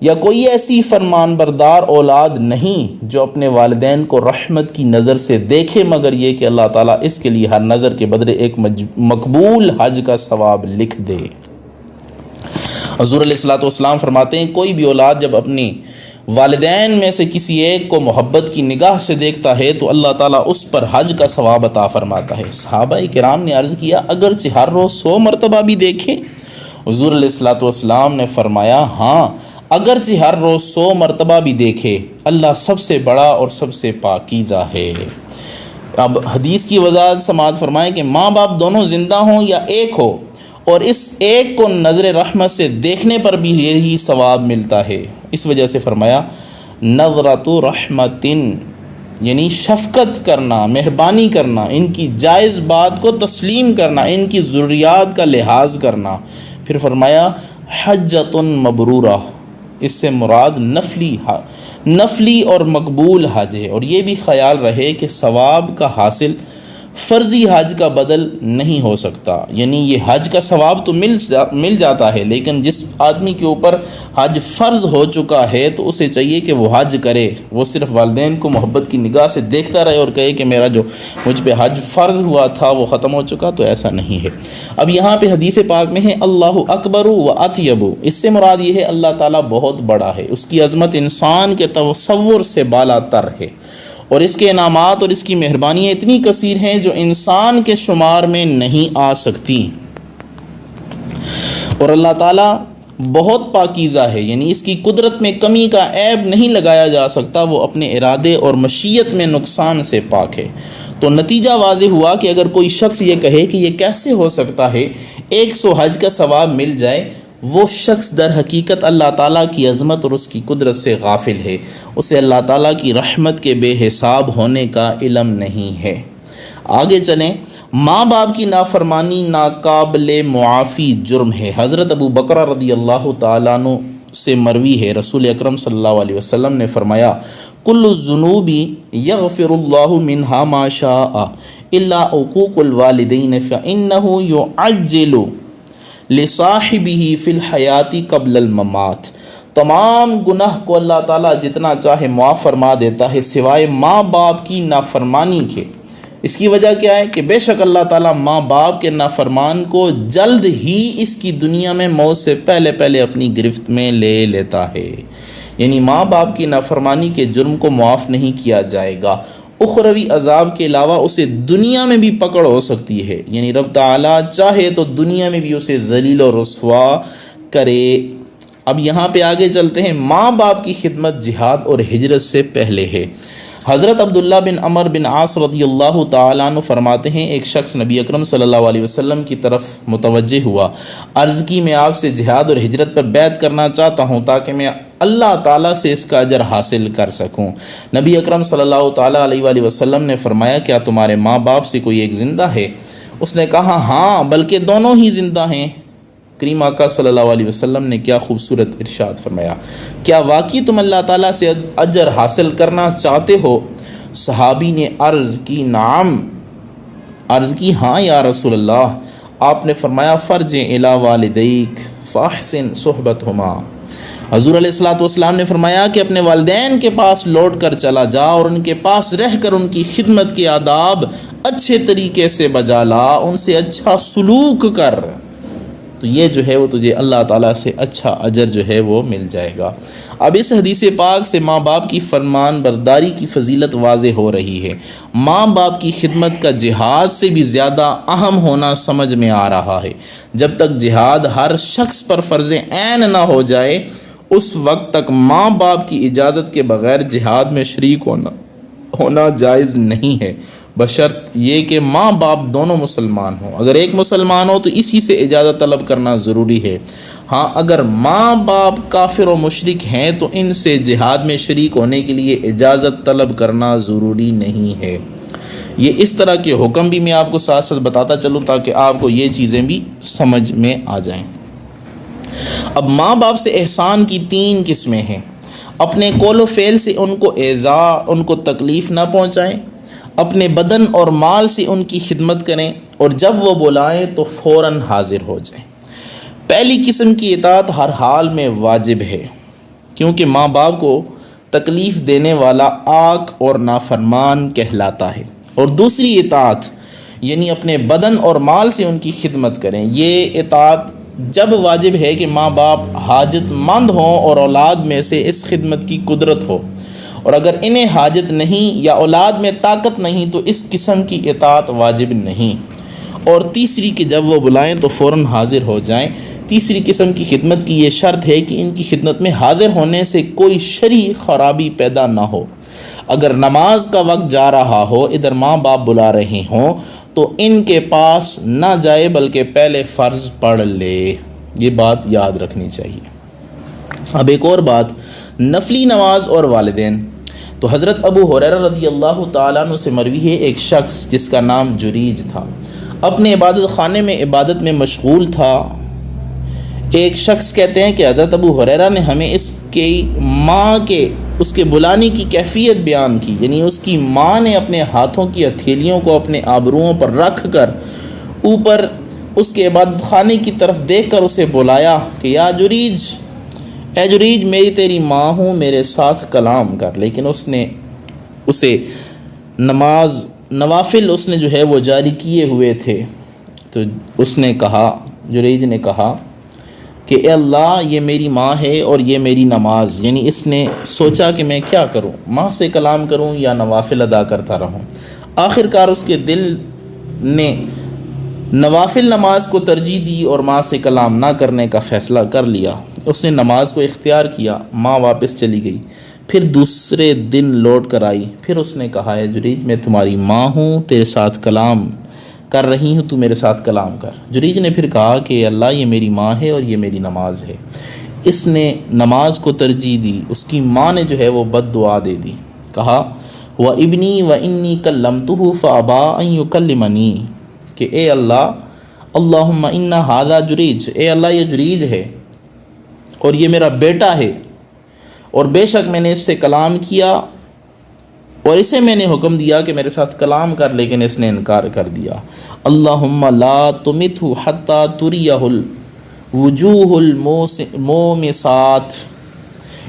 یا کوئی ایسی فرمان بردار اولاد نہیں جو اپنے والدین کو رحمت کی نظر سے دیکھے، مگر یہ کہ اللہ تعالیٰ اس کے لیے ہر نظر کے بدلے ایک مقبول حج کا ثواب لکھ دے۔ حضور علیہ الصلوۃ والسلام فرماتے ہیں، کوئی بھی اولاد جب اپنی والدین میں سے کسی ایک کو محبت کی نگاہ سے دیکھتا ہے تو اللہ تعالیٰ اس پر حج کا ثواب عطا فرماتا ہے۔ صحابہ کرام نے عرض کیا، اگرچہ ہر روز 100 مرتبہ بھی دیکھیں؟ حضور علیہ الصلوۃ والسلام نے فرمایا، ہاں اگرچہ ہر روز 100 مرتبہ بھی دیکھے، اللہ سب سے بڑا اور سب سے پاکیزہ ہے۔ اب حدیث کی وضاحت سماعت فرمائیں کہ ماں باپ دونوں زندہ ہوں یا ایک ہو، اور اس ایک کو نظر رحمت سے دیکھنے پر بھی یہی ثواب ملتا ہے۔ اس وجہ سے فرمایا نظرۃ رحمت، یعنی شفقت کرنا، مہربانی کرنا، ان کی جائز بات کو تسلیم کرنا، ان کی ضروریات کا لحاظ کرنا۔ پھر فرمایا حجۃ مبرورہ، اس سے مراد نفلی اور مقبول حج ہے۔ اور یہ بھی خیال رہے کہ ثواب کا حاصل فرضی حج کا بدل نہیں ہو سکتا، یعنی یہ حج کا ثواب تو مل جاتا ہے، لیکن جس آدمی کے اوپر حج فرض ہو چکا ہے تو اسے چاہیے کہ وہ حج کرے، وہ صرف والدین کو محبت کی نگاہ سے دیکھتا رہے اور کہے کہ میرا جو مجھ پہ حج فرض ہوا تھا وہ ختم ہو چکا، تو ایسا نہیں ہے۔ اب یہاں پہ حدیث پاک میں ہے اللہ اکبر و اطیب، اس سے مراد یہ ہے اللہ تعالیٰ بہت بڑا ہے، اس کی عظمت انسان کے تصور سے بالا تر ہے، اور اس کے انعامات اور اس کی مہربانیاں اتنی کثیر ہیں جو انسان کے شمار میں نہیں آ سکتی، اور اللہ تعالیٰ بہت پاکیزہ ہے، یعنی اس کی قدرت میں کمی کا عیب نہیں لگایا جا سکتا، وہ اپنے ارادے اور مشیت میں نقصان سے پاک ہے۔ تو نتیجہ واضح ہوا کہ اگر کوئی شخص یہ کہے کہ یہ کیسے ہو سکتا ہے 100 حج کا ثواب مل جائے، وہ شخص در حقیقت اللہ تعالیٰ کی عظمت اور اس کی قدرت سے غافل ہے، اسے اللہ تعالیٰ کی رحمت کے بے حساب ہونے کا علم نہیں ہے۔ آگے چلیں، ماں باپ کی نافرمانی ناقابل معافی جرم ہے۔ حضرت ابو بکر رضی اللہ تعالیٰ عنہ سے مروی ہے، رسول اکرم صلی اللہ علیہ وسلم نے فرمایا کل الذنوب یغفر اللہ منہا ما شاء الا عقوق الوالدین فإنہ یعجل لصاحبہ فی الحیات قبل الممات، تمام گناہ کو اللہ تعالیٰ جتنا چاہے معاف فرما دیتا ہے سوائے ماں باپ کی نافرمانی کے۔ اس کی وجہ کیا ہے کہ بے شک اللہ تعالیٰ ماں باپ کے نافرمان کو جلد ہی اس کی دنیا میں موت سے پہلے اپنی گرفت میں لے لیتا ہے، یعنی ماں باپ کی نافرمانی کے جرم کو معاف نہیں کیا جائے گا، اخروی عذاب کے علاوہ اسے دنیا میں بھی پکڑ ہو سکتی ہے، یعنی رب تعالیٰ چاہے تو دنیا میں بھی اسے ذلیل و رسوا کرے۔ اب یہاں پہ آگے چلتے ہیں، ماں باپ کی خدمت جہاد اور ہجرت سے پہلے ہے۔ حضرت عبداللہ بن عمر بن عاص رضی اللہ تعالیٰ عنہ فرماتے ہیں ایک شخص نبی اکرم صلی اللہ علیہ وسلم کی طرف متوجہ ہوا، عرض کی میں آپ سے جہاد اور ہجرت پر بیعت کرنا چاہتا ہوں تاکہ میں اللہ تعالیٰ سے اس کا اجر حاصل کر سکوں۔ نبی اکرم صلی اللہ تعالیٰ علیہ وآلہ وسلم نے فرمایا کیا تمہارے ماں باپ سے کوئی ایک زندہ ہے؟ اس نے کہا ہاں بلکہ دونوں ہی زندہ ہیں۔ کریم آقا صلی اللہ علیہ وسلم نے کیا خوبصورت ارشاد فرمایا، کیا واقعی تم اللہ تعالیٰ سے اجر حاصل کرنا چاہتے ہو؟ صحابی نے عرض کی نعم، عرض کی ہاں یا رسول اللہ۔ آپ نے فرمایا فرجع الی والدیک فاحسن صحبتہما، حضور علیہ الصلوۃ والسلام نے فرمایا کہ اپنے والدین کے پاس لوٹ کر چلا جا اور ان کے پاس رہ کر ان کی خدمت کے آداب اچھے طریقے سے بجا لا، ان سے اچھا سلوک کر، تو یہ جو ہے وہ تجھے اللہ تعالیٰ سے اچھا اجر جو ہے وہ مل جائے گا۔ اب اس حدیث پاک سے ماں باپ کی فرمان برداری کی فضیلت واضح ہو رہی ہے، ماں باپ کی خدمت کا جہاد سے بھی زیادہ اہم ہونا سمجھ میں آ رہا ہے۔ جب تک جہاد ہر شخص پر فرض عین نہ ہو جائے اس وقت تک ماں باپ کی اجازت کے بغیر جہاد میں شریک ہونا جائز نہیں ہے، بشرط یہ کہ ماں باپ دونوں مسلمان ہوں۔ اگر ایک مسلمان ہو تو اسی سے اجازت طلب کرنا ضروری ہے۔ ہاں اگر ماں باپ کافر و مشرک ہیں تو ان سے جہاد میں شریک ہونے کے لیے اجازت طلب کرنا ضروری نہیں ہے۔ یہ اس طرح کے حکم بھی میں آپ کو ساتھ ساتھ بتاتا چلوں تاکہ آپ کو یہ چیزیں بھی سمجھ میں آ جائیں۔ اب ماں باپ سے احسان کی 3 قسمیں ہیں، اپنے قول و فعل سے ان کو ایذا، ان کو تکلیف نہ پہنچائیں، اپنے بدن اور مال سے ان کی خدمت کریں، اور جب وہ بلائیں تو فوراً حاضر ہو جائیں۔ پہلی قسم کی اطاعت ہر حال میں واجب ہے، کیونکہ ماں باپ کو تکلیف دینے والا عاق اور نافرمان کہلاتا ہے، اور دوسری اطاعت یعنی اپنے بدن اور مال سے ان کی خدمت کریں، یہ اطاعت جب واجب ہے کہ ماں باپ حاجت مند ہوں اور اولاد میں سے اس خدمت کی قدرت ہو، اور اگر انہیں حاجت نہیں یا اولاد میں طاقت نہیں تو اس قسم کی اطاعت واجب نہیں۔ اور تیسری کہ جب وہ بلائیں تو فوراً حاضر ہو جائیں۔ تیسری قسم کی خدمت کی یہ شرط ہے کہ ان کی خدمت میں حاضر ہونے سے کوئی شرعی خرابی پیدا نہ ہو۔ اگر نماز کا وقت جا رہا ہو، ادھر ماں باپ بلا رہے ہوں تو ان کے پاس نہ جائے بلکہ پہلے فرض پڑھ لے، یہ بات یاد رکھنی چاہیے۔ اب ایک اور بات، نفلی نماز اور والدین۔ تو حضرت ابو ہریرہ رضی اللہ تعالیٰ عنہ سے مروی ہے ایک شخص جس کا نام جریج تھا، اپنے عبادت خانے میں عبادت میں مشغول تھا۔ ایک شخص کہتے ہیں کہ حضرت ابو ہریرہ نے ہمیں اس کہ ماں کے اس کے بلانے کی کیفیت بیان کی، یعنی اس کی ماں نے اپنے ہاتھوں کی ہتھیلیوں کو اپنے آبروؤں پر رکھ کر اوپر اس کے عبادت خانے کی طرف دیکھ کر اسے بلایا کہ یا جریج، اے جریج میری تیری ماں ہوں، میرے ساتھ کلام کر۔ لیکن اس نے اسے نوافل اس نے جو ہے وہ جاری کیے ہوئے تھے، تو اس نے کہا، جریج نے کہا کہ اے اللہ یہ میری ماں ہے اور یہ میری نماز، یعنی اس نے سوچا کہ میں کیا کروں، ماں سے کلام کروں یا نوافل ادا کرتا رہوں۔ آخر کار اس کے دل نے نوافل نماز کو ترجیح دی اور ماں سے کلام نہ کرنے کا فیصلہ کر لیا۔ اس نے نماز کو اختیار کیا، ماں واپس چلی گئی، پھر دوسرے دن لوٹ کر آئی، پھر اس نے کہا ہے جریج میں تمہاری ماں ہوں، تیرے ساتھ کلام کر رہی ہوں، تو میرے ساتھ کلام کر۔ جریج نے پھر کہا کہ اللہ یہ میری ماں ہے اور یہ میری نماز ہے۔ اس نے نماز کو ترجیح دی، اس کی ماں نے جو ہے وہ بد دعا دے دی، کہا وَإِبْنِي وَإِنِّي كَلَّمْتُهُ فَأَبَىٰ أَن يُكَلِّمَنِي، کہ اے اللہ اللہم اِنَّ هَذَا جریج، اے اللہ یہ جریج ہے اور یہ میرا بیٹا ہے، اور بے شک میں نے اس سے کلام کیا اور اسے میں نے حکم دیا کہ میرے ساتھ کلام کر، لیکن اس نے انکار کر دیا۔ اللہم لا تمتہ حتی تریہ الوجوہ المومسات،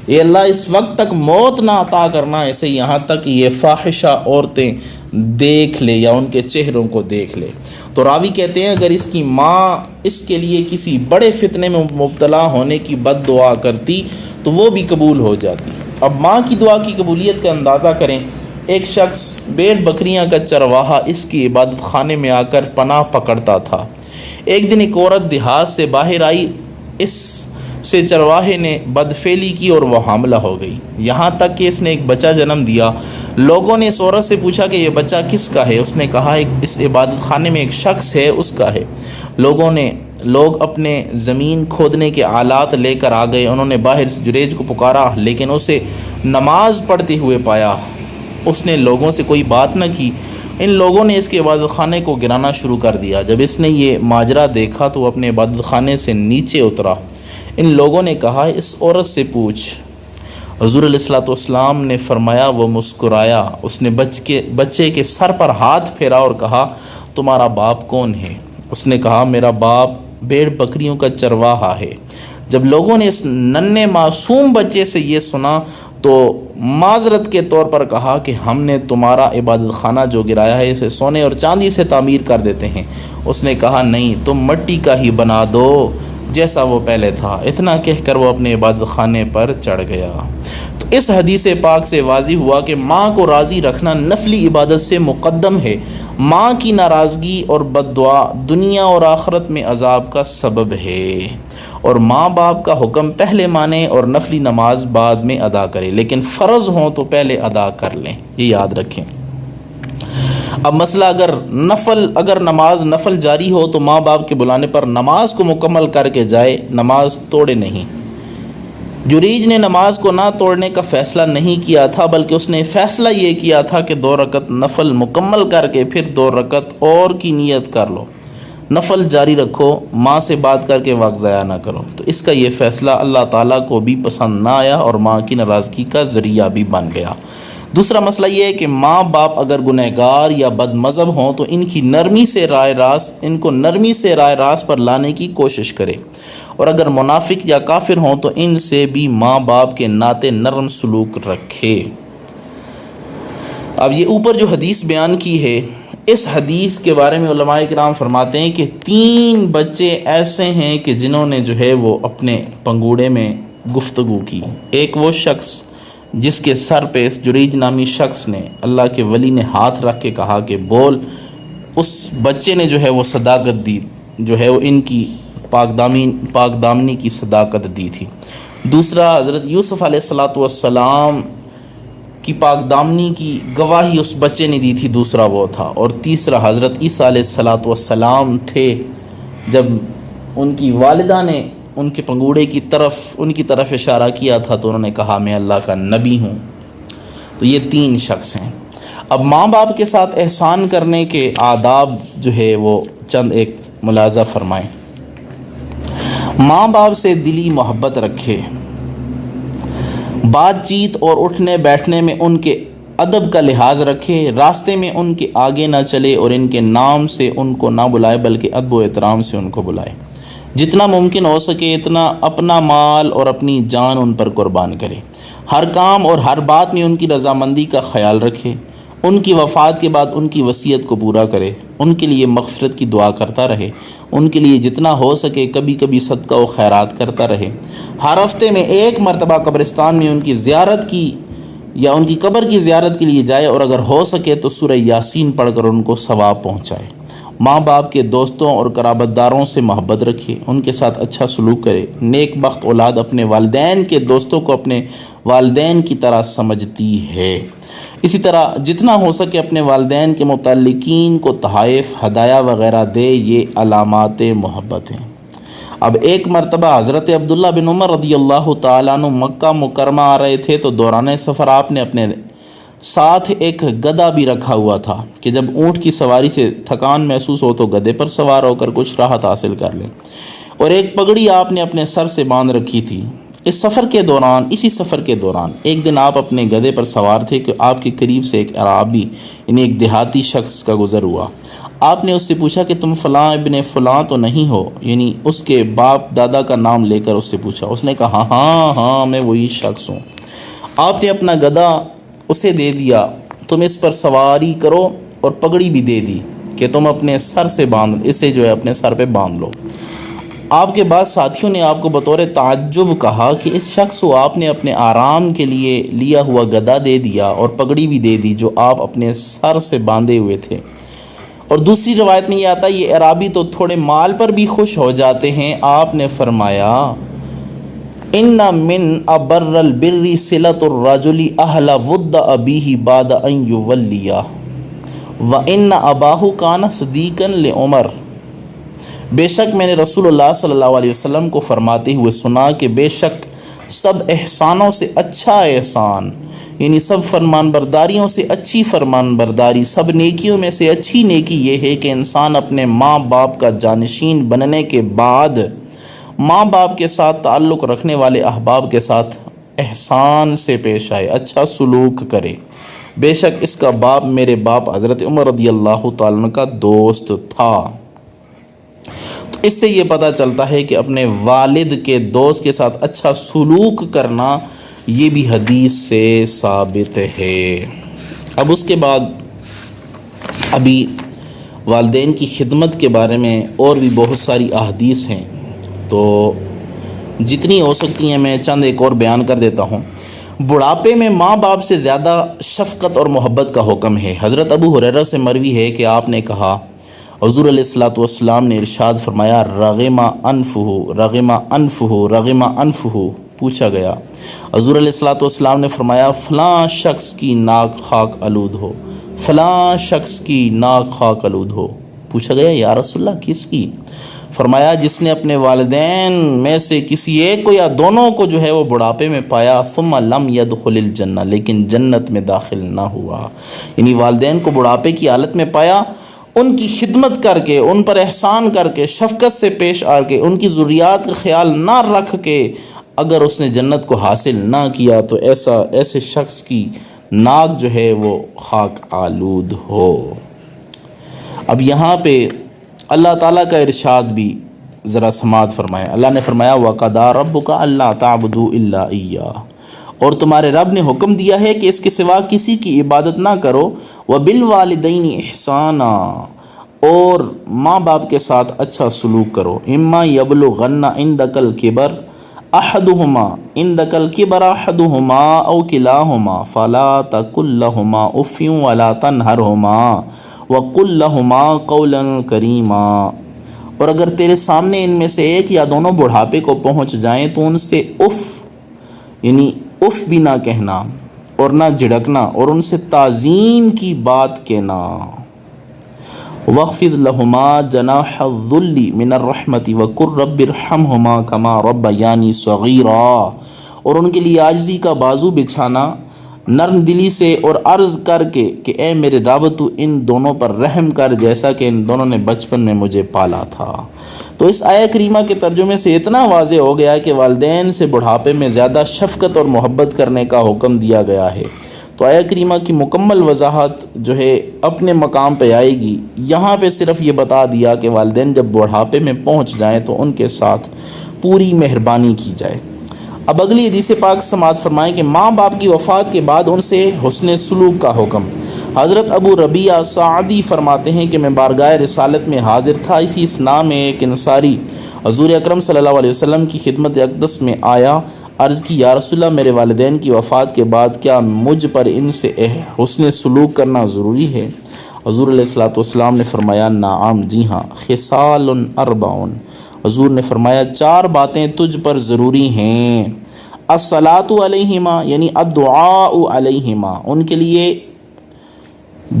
اے اللہ اس وقت تک موت نہ عطا کرنا اسے، یہاں تک یہ فاحشہ عورتیں دیکھ لے یا ان کے چہروں کو دیکھ لے۔ تو راوی کہتے ہیں اگر اس کی ماں اس کے لیے کسی بڑے فتنے میں مبتلا ہونے کی بد دعا کرتی تو وہ بھی قبول ہو جاتی۔ اب ماں کی دعا کی قبولیت کا اندازہ کریں، ایک شخص بھیڑ بکریاں کا چرواہا اس کی عبادت خانے میں آ کر پناہ پکڑتا تھا۔ ایک دن ایک عورت دیہات سے باہر آئی، اس سے چرواہے نے بدفعلی کی اور وہ حاملہ ہو گئی، یہاں تک کہ اس نے ایک بچہ جنم دیا۔ لوگوں نے اس عورت سے پوچھا کہ یہ بچہ کس کا ہے؟ اس نے کہا اس عبادت خانے میں ایک شخص ہے، اس کا ہے۔ لوگ اپنے زمین کھودنے کے آلات لے کر آ گئے، انہوں نے باہر سے جریج کو پکارا لیکن اسے نماز پڑھتے ہوئے پایا، اس نے لوگوں سے کوئی بات نہ کی۔ ان لوگوں نے اس کے عبادت خانے کو گرانا شروع کر دیا۔ جب اس نے یہ ماجرا دیکھا تو وہ اپنے عبادت خانے سے نیچے اترا۔ ان لوگوں نے کہا اس عورت سے پوچھ۔ حضور علیہ الصلوۃ والسلام نے فرمایا، وہ مسکرایا، اس نے بچے کے سر پر ہاتھ پھیرا اور کہا تمہارا باپ کون ہے؟ اس نے کہا میرا باپ بھیڑ بکریوں کا چرواہا ہے۔ جب لوگوں نے اس ننھے معصوم بچے سے یہ سنا تو معذرت کے طور پر کہا کہ ہم نے تمہارا عبادت خانہ جو گرایا ہے اسے سونے اور چاندی سے تعمیر کر دیتے ہیں۔ اس نے کہا نہیں، تم مٹی کا ہی بنا دو جیسا وہ پہلے تھا۔ اتنا کہہ کر وہ اپنے عبادت خانے پر چڑھ گیا۔ تو اس حدیث پاک سے واضح ہوا کہ ماں کو راضی رکھنا نفلی عبادت سے مقدم ہے۔ ماں کی ناراضگی اور بد دعا دنیا اور آخرت میں عذاب کا سبب ہے، اور ماں باپ کا حکم پہلے مانے اور نفلی نماز بعد میں ادا کرے، لیکن فرض ہوں تو پہلے ادا کر لیں، یہ یاد رکھیں۔ اب مسئلہ اگر نماز نفل جاری ہو تو ماں باپ کے بلانے پر نماز کو مکمل کر کے جائے، نماز توڑے نہیں۔ جریج نے نماز کو نہ توڑنے کا فیصلہ نہیں کیا تھا، بلکہ اس نے فیصلہ یہ کیا تھا کہ 2 رکعت نفل مکمل کر کے پھر 2 رکعت اور کی نیت کر لو، نفل جاری رکھو، ماں سے بات کر کے وقت ضائع نہ کرو۔ تو اس کا یہ فیصلہ اللہ تعالیٰ کو بھی پسند نہ آیا اور ماں کی ناراضگی کا ذریعہ بھی بن گیا۔ دوسرا مسئلہ یہ ہے کہ ماں باپ اگر گنہگار یا بد مذہب ہوں تو ان کو نرمی سے رائے راست پر لانے کی کوشش کرے، اور اگر منافق یا کافر ہوں تو ان سے بھی ماں باپ کے ناطے نرم سلوک رکھے۔ اب یہ اوپر جو حدیث بیان کی ہے، اس حدیث کے بارے میں علماء کرام فرماتے ہیں کہ 3 بچے ایسے ہیں کہ جنہوں نے جو ہے وہ اپنے پنگوڑے میں گفتگو کی۔ ایک وہ شخص جس کے سر پہ جریج نامی شخص نے، اللہ کے ولی نے ہاتھ رکھ کے کہا کہ بول، اس بچے نے جو ہے وہ صداقت دی، جو ہے وہ ان کی پاک دامنی کی صداقت دی تھی۔ دوسرا حضرت یوسف علیہ السلام کی پاک دامنی کی گواہی اس بچے نے دی تھی، دوسرا وہ تھا۔ اور تیسرا حضرت عیسیٰ علیہ السلام تھے، جب ان کی والدہ نے ان کے پنگوڑے کی طرف اشارہ کیا تھا تو انہوں نے کہا میں اللہ کا نبی ہوں۔ تو یہ 3 شخص ہیں۔ اب ماں باپ کے ساتھ احسان کرنے کے آداب جو ہے وہ چند ایک ملاحظہ فرمائیں۔ ماں باپ سے دلی محبت رکھے، بات چیت اور اٹھنے بیٹھنے میں ان کے ادب کا لحاظ رکھے، راستے میں ان کے آگے نہ چلے اور ان کے نام سے ان کو نہ بلائے بلکہ ادب و احترام سے ان کو بلائے، جتنا ممکن ہو سکے اتنا اپنا مال اور اپنی جان ان پر قربان کرے، ہر کام اور ہر بات میں ان کی رضامندی کا خیال رکھے، ان کی وفات کے بعد ان کی وصیت کو پورا کرے، ان کے لیے مغفرت کی دعا کرتا رہے، ان کے لیے جتنا ہو سکے کبھی کبھی صدقہ و خیرات کرتا رہے، ہر ہفتے میں ایک مرتبہ قبرستان میں ان کی زیارت کی یا ان کی قبر کی زیارت کے لیے جائے، اور اگر ہو سکے تو سورہ یاسین پڑھ کر ان کو ثواب پہنچائے، ماں باپ کے دوستوں اور قرابت داروں سے محبت رکھے، ان کے ساتھ اچھا سلوک کرے، نیک بخت اولاد اپنے والدین کے دوستوں کو اپنے والدین کی طرح سمجھتی ہے، اسی طرح جتنا ہو سکے اپنے والدین کے متعلقین کو تحائف ہدایہ وغیرہ دے، یہ علامات محبت ہیں۔ اب ایک مرتبہ حضرت عبداللہ بن عمر رضی اللہ تعالیٰ عنہ مکہ مکرمہ آ رہے تھے تو دوران سفر آپ نے اپنے ساتھ ایک گدھا بھی رکھا ہوا تھا کہ جب اونٹ کی سواری سے تھکان محسوس ہو تو گدھے پر سوار ہو کر کچھ راحت حاصل کر لیں، اور ایک پگڑی آپ نے اپنے سر سے باندھ رکھی تھی۔ اسی سفر کے دوران ایک دن آپ اپنے گدھے پر سوار تھے کہ آپ کے قریب سے ایک اعرابی یعنی ایک دیہاتی شخص کا گزر ہوا۔ آپ نے اس سے پوچھا کہ تم فلاں ابن فلاں تو نہیں ہو، یعنی اس کے باپ دادا کا نام لے کر اس سے پوچھا۔ اس نے کہا ہاں میں وہی شخص ہوں۔ آپ نے اپنا گدھا اسے دے دیا، تم اس پر سواری کرو، اور پگڑی بھی دے دی کہ تم اپنے سر سے اسے اپنے سر پہ باندھ لو۔ آپ کے بعد ساتھیوں نے آپ کو بطور تعجب کہا کہ اس شخص کو آپ نے اپنے آرام کے لیے لیا ہوا گدھا دے دیا اور پگڑی بھی دے دی جو آپ اپنے سر سے باندھے ہوئے تھے۔ اور دوسری روایت میں یہ آتا ہے یہ اعرابی تو تھوڑے مال پر بھی خوش ہو جاتے ہیں۔ آپ نے فرمایا ان من ابر البر صلۃ الرجل اہل ود ابیہ بعد ان یولیہ وان اباہ کان صدیقا لعمر۔ بے شک میں نے رسول اللہ صلی اللہ علیہ وسلم کو فرماتے ہوئے سنا کہ بے شک سب احسانوں سے اچھا احسان، یعنی سب فرمان برداریوں سے اچھی فرمان برداری، سب نیکیوں میں سے اچھی نیکی یہ ہے کہ انسان اپنے ماں باپ کا جانشین بننے کے بعد ماں باپ کے ساتھ تعلق رکھنے والے احباب کے ساتھ احسان سے پیش آئے، اچھا سلوک کرے۔ بے شک اس کا باپ میرے باپ حضرت عمر رضی اللہ تعالیٰ عنہ کا دوست تھا۔ تو اس سے یہ پتہ چلتا ہے کہ اپنے والد کے دوست کے ساتھ اچھا سلوک کرنا یہ بھی حدیث سے ثابت ہے۔ اب اس کے بعد ابھی والدین کی خدمت کے بارے میں اور بھی بہت ساری احادیث ہیں، تو جتنی ہو سکتی ہیں میں چند ایک اور بیان کر دیتا ہوں۔ بڑھاپے میں ماں باپ سے زیادہ شفقت اور محبت کا حکم ہے۔ حضرت ابو ہریرہ سے مروی ہے کہ آپ نے کہا حضور علیہ الصلوۃ والسلام نے ارشاد فرمایا رغم انفہ۔ پوچھا گیا حضور علیہ الصلوۃ والسلام نے فرمایا فلاں شخص کی ناک خاک آلود ہو، فلاں شخص کی ناک خاک آلود ہو۔ پوچھا گیا یا رسول اللہ کس کی؟ فرمایا جس نے اپنے والدین میں سے کسی ایک کو یا دونوں کو وہ بڑھاپے میں پایا ثم لم يدخل الجنہ، لیکن جنت میں داخل نہ ہوا، یعنی والدین کو بڑھاپے کی حالت میں پایا، ان کی خدمت کر کے، ان پر احسان کر کے، شفقت سے پیش آ کے، ان کی ضروریات کا خیال نہ رکھ کے اگر اس نے جنت کو حاصل نہ کیا تو ایسے شخص کی ناک وہ خاک آلود ہو۔ اب یہاں پہ اللہ تعالیٰ کا ارشاد بھی ذرا سماعت فرمائے۔ اللہ نے فرمایا وَقَضَىٰ رَبُّكَ أَلَّا تَعْبُدُوا إِلَّا إِيَّاهُ، اور تمہارے رب نے حکم دیا ہے کہ اس کے سوا کسی کی عبادت نہ کرو، وَبِالْوَالِدَيْنِ إِحْسَانًا، اور ماں باپ کے ساتھ اچھا سلوک کرو۔ إِمَّا يَبْلُغَنَّ عِندَكَ الْكِبَرَ أَحَدُهُمَا أَوْ كِلَاهُمَا فَلَا تَقُل لَّهُمَا أُفٍّ وَلَا تَنْهَرْهُمَا وَقُل لَّهُمَا قَوْلًا كَرِيمًا، اور اگر تیرے سامنے ان میں سے ایک یا دونوں بڑھاپے کو پہنچ جائیں تو ان سے یعنی اف بھی نہ کہنا اور نہ جھڑکنا، اور ان سے تعظیم کی بات کہنا۔ وَاخْفِضْ لَهُمَا جَنَاحَ الذُّلِّ مِنَ الرَّحْمَةِ وَقُلْ رَبِّ ارْحَمْهُمَا كَمَا رَبَّيَانِي صَغِيرًا، اور ان کے لیے عاجزی کا بازو بچھانا، نرم دلی سے اور عرض کر کے کہ اے میرے رب تو ان دونوں پر رحم کر جیسا کہ ان دونوں نے بچپن میں مجھے پالا تھا۔ تو اس آیہ کریمہ کے ترجمے سے اتنا واضح ہو گیا کہ والدین سے بڑھاپے میں زیادہ شفقت اور محبت کرنے کا حکم دیا گیا ہے۔ تو آیہ کریمہ کی مکمل وضاحت جو ہے اپنے مقام پہ آئے گی۔ یہاں پہ صرف یہ بتا دیا کہ والدین جب بڑھاپے میں پہنچ جائیں تو ان کے ساتھ پوری مہربانی کی جائے۔ اب اگلی حدیث پاک سماعت فرمائیں کہ ماں باپ کی وفات کے بعد ان سے حسن سلوک کا حکم۔ حضرت ابو ربیعہ سعدی فرماتے ہیں کہ میں بارگاہ رسالت میں حاضر تھا، اسی اثناء میں ایک انصاری حضور اکرم صلی اللہ علیہ وسلم کی خدمت اقدس میں آیا، عرض کی یا رسول اللہ میرے والدین کی وفات کے بعد کیا مجھ پر ان سے حسن سلوک کرنا ضروری ہے؟ حضور علیہ الصلوۃ والسلام نے فرمایا نعم، جی ہاں، خصال اربعون، حضور نے فرمایا 4 باتیں تجھ پر ضروری ہیں۔ الصلاۃ علیہما یعنی الدعاء علیہما، ان کے لیے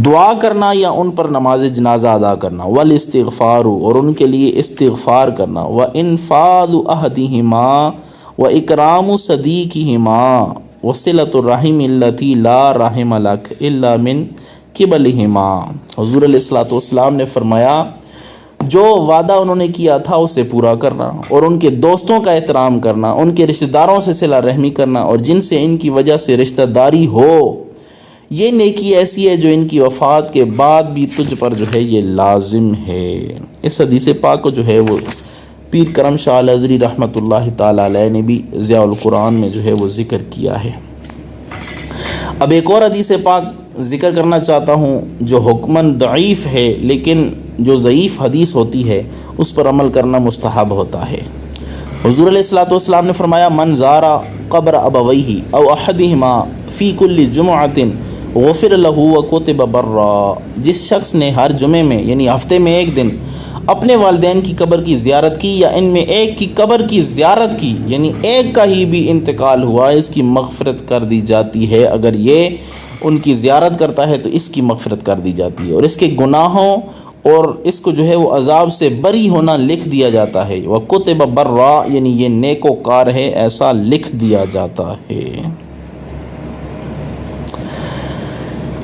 دعا کرنا یا ان پر نماز جنازہ ادا کرنا، والاستغفار اور ان کے لیے استغفار کرنا، وانفاذ عہدہما واکرام صدیقہما وصلۃ الرحم التی لا رحم لک الا من قبلہما۔ حضور علیہ الصلوۃ والسلام نے فرمایا جو وعدہ انہوں نے کیا تھا اسے پورا کرنا، اور ان کے دوستوں کا احترام کرنا، ان کے رشتہ داروں سے صلہ رحمی کرنا، اور جن سے ان کی وجہ سے رشتہ داری ہو، یہ نیکی ایسی ہے جو ان کی وفات کے بعد بھی تجھ پر جو ہے یہ لازم ہے۔ اس حدیث پاک کو جو ہے وہ پیر کرم شاہ الازہری رحمۃ اللہ تعالیٰ علیہ نے بھی ضیاء القرآن میں جو ہے وہ ذکر کیا ہے۔ اب ایک اور حدیث پاک ذکر کرنا چاہتا ہوں جو حکماً ضعیف ہے، لیکن جو ضعیف حدیث ہوتی ہے اس پر عمل کرنا مستحب ہوتا ہے۔ حضور علیہ الصلوۃ والسلام نے فرمایا من زار قبر ابویہ او احدہما فی کل جمعۃ غفر لہ وکتب برا، جس شخص نے ہر جمعے میں یعنی ہفتے میں ایک دن اپنے والدین کی قبر کی زیارت کی یا ان میں ایک کی قبر کی زیارت کی، یعنی ایک کا ہی بھی انتقال ہوا، اس کی مغفرت کر دی جاتی ہے۔ اگر یہ ان کی زیارت کرتا ہے تو اس کی مغفرت کر دی جاتی ہے، اور اس کے گناہوں اور اس کو جو ہے وہ عذاب سے بری ہونا لکھ دیا جاتا ہے۔ وَكُتِبَ بَرًّا یعنی یہ نیکوکار ہے، ایسا لکھ دیا جاتا ہے۔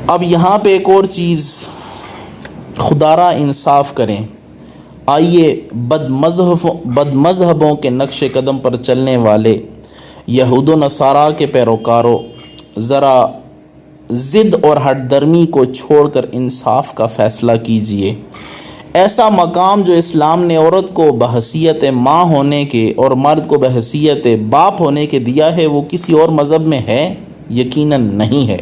اب یہاں پہ ایک اور چیز، خدا را انصاف کریں، آئیے بد مذہبوں کے نقش قدم پر چلنے والے یہود و نصارہ کے پیروکاروں، ذرا ضد اور ہٹ درمی کو چھوڑ کر انصاف کا فیصلہ کیجیے۔ ایسا مقام جو اسلام نے عورت کو بحیثیت ماں ہونے کے اور مرد کو بحیثیت باپ ہونے کے دیا ہے، وہ کسی اور مذہب میں ہے؟ یقیناً نہیں ہے۔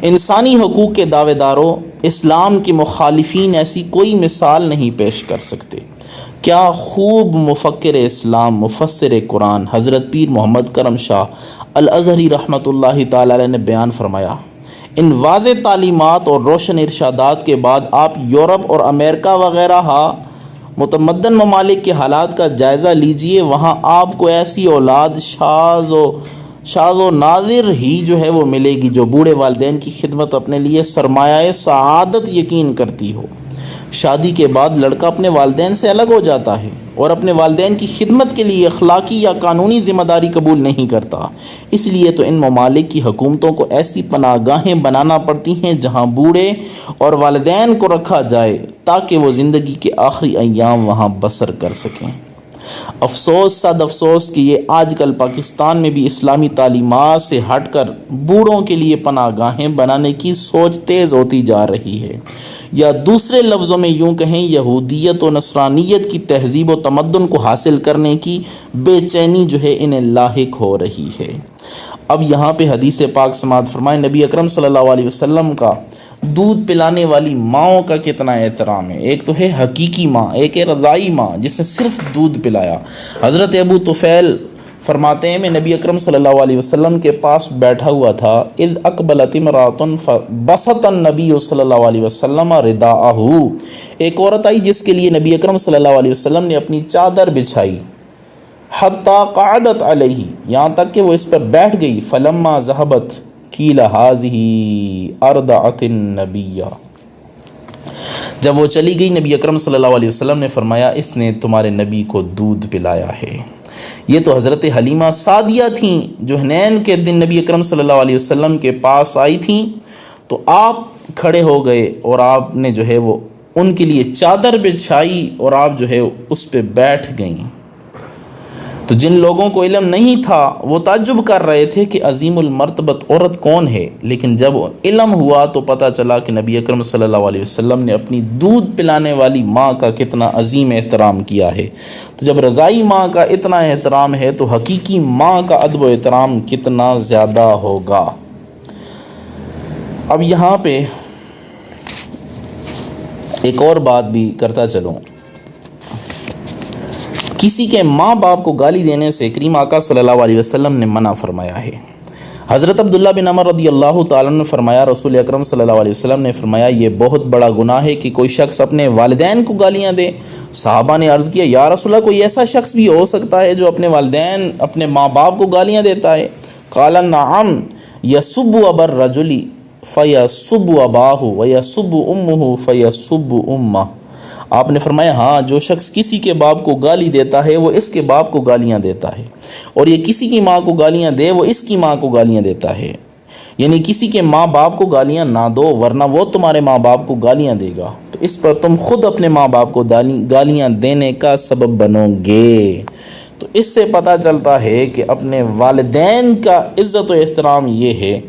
انسانی حقوق کے دعوے داروں، اسلام کے مخالفین ایسی کوئی مثال نہیں پیش کر سکتے۔ کیا خوب مفکر اسلام، مفسر قرآن حضرت پیر محمد کرم شاہ الازہری رحمۃ اللہ تعالی علیہ نے بیان فرمایا۔ ان واضح تعلیمات اور روشن ارشادات کے بعد آپ یورپ اور امریکہ وغیرہ متمدن ممالک کے حالات کا جائزہ لیجئے، وہاں آپ کو ایسی اولاد شاذ و نادر ہی جو ہے وہ ملے گی جو بوڑھے والدین کی خدمت اپنے لیے سرمایہ سعادت یقین کرتی ہو۔ شادی کے بعد لڑکا اپنے والدین سے الگ ہو جاتا ہے اور اپنے والدین کی خدمت کے لیے اخلاقی یا قانونی ذمہ داری قبول نہیں کرتا۔ اس لیے تو ان ممالک کی حکومتوں کو ایسی پناہ گاہیں بنانا پڑتی ہیں جہاں بوڑھے اور والدین کو رکھا جائے تاکہ وہ زندگی کے آخری ایام وہاں بسر کر سکیں۔ افسوس صد افسوس کہ یہ آج کل پاکستان میں بھی اسلامی تعلیمات سے ہٹ کر بوڑھوں کے لیے پناہ گاہیں بنانے کی سوچ تیز ہوتی جا رہی ہے، یا دوسرے لفظوں میں یوں کہیں یہودیت و نصرانیت کی تہذیب و تمدن کو حاصل کرنے کی بے چینی جو ہے انہیں لاحق ہو رہی ہے۔ اب یہاں پہ حدیث پاک سماعت فرمائے، نبی اکرم صلی اللہ علیہ وسلم کا دودھ پلانے والی ماؤں کا کتنا احترام ہے۔ ایک تو ہے حقیقی ماں، ایک ہے رضائی ماں جس نے صرف دودھ پلایا۔ حضرت ابو طفیل فرماتے ہیں میں نبی اکرم صلی اللہ علیہ وسلم کے پاس بیٹھا ہوا تھا، اذ اقبلت امرأۃ فبسط النبی صلی اللہ علیہ وسلم رداءہ، ایک عورت آئی جس کے لیے نبی اکرم صلی اللہ علیہ وسلم نے اپنی چادر بچھائی، حتی قعدت علیہ، یہاں تک کہ وہ اس پر بیٹھ گئی، فلما ذہبت قیل ھذہ ارضعت النبی، جب وہ چلی گئی نبی اکرم صلی اللہ علیہ وسلم نے فرمایا اس نے تمہارے نبی کو دودھ پلایا ہے۔ یہ تو حضرت حلیمہ سعدیہ تھیں جو حنین کے دن نبی اکرم صلی اللہ علیہ وسلم کے پاس آئی تھیں، تو آپ کھڑے ہو گئے اور آپ نے جو ہے وہ ان کے لیے چادر بچھائی اور آپ جو ہے اس پہ بیٹھ گئیں۔ تو جن لوگوں کو علم نہیں تھا وہ تعجب کر رہے تھے کہ عظیم المرتبت عورت کون ہے، لیکن جب علم ہوا تو پتہ چلا کہ نبی اکرم صلی اللہ علیہ وسلم نے اپنی دودھ پلانے والی ماں کا کتنا عظیم احترام کیا ہے۔ تو جب رضائی ماں کا اتنا احترام ہے تو حقیقی ماں کا ادب و احترام کتنا زیادہ ہوگا۔ اب یہاں پہ ایک اور بات بھی کرتا چلوں، کسی کے ماں باپ کو گالی دینے سے کریم آقا صلی اللہ علیہ وسلم نے منع فرمایا ہے۔ حضرت عبداللہ بن عمر رضی اللہ تعالیٰ عنہ نے فرمایا، رسول اکرم صلی اللہ علیہ وسلم نے فرمایا، یہ بہت بڑا گناہ ہے کہ کوئی شخص اپنے والدین کو گالیاں دے۔ صحابہ نے عرض کیا، یا رسول اللہ، کوئی ایسا شخص بھی ہو سکتا ہے جو اپنے والدین، اپنے ماں باپ کو گالیاں دیتا ہے؟ قال نعم، یسب ابا الرجل فیسب اباہ ویسب امہ فیسب امہ۔ آپ نے فرمایا، ہاں، جو شخص کسی کے باپ کو گالی دیتا ہے وہ اس کے باپ کو گالیاں دیتا ہے، اور یہ کسی کی ماں کو گالیاں دے وہ اس کی ماں کو گالیاں دیتا ہے۔ یعنی کسی کے ماں باپ کو گالیاں نہ دو ورنہ وہ تمہارے ماں باپ کو گالیاں دے گا، تو اس پر تم خود اپنے ماں باپ کو گالیاں دینے کا سبب بنو گے۔ تو اس سے پتہ چلتا ہے کہ اپنے والدین کا عزت و احترام یہ ہے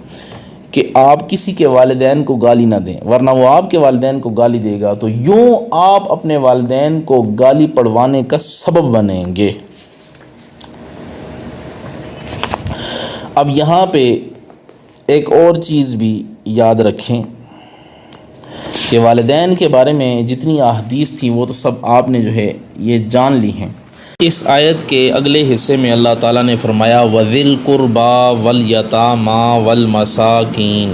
کہ آپ کسی کے والدین کو گالی نہ دیں، ورنہ وہ آپ کے والدین کو گالی دے گا تو یوں آپ اپنے والدین کو گالی پڑوانے کا سبب بنیں گے۔ اب یہاں پہ ایک اور چیز بھی یاد رکھیں کہ والدین کے بارے میں جتنی احادیث تھیں وہ تو سب آپ نے جو ہے یہ جان لی ہیں۔ اس آیت کے اگلے حصے میں اللہ تعالیٰ نے فرمایا، وَذِي الْقُرْبَى وَالْيَتَامَى وَالْمَسَاكِينِ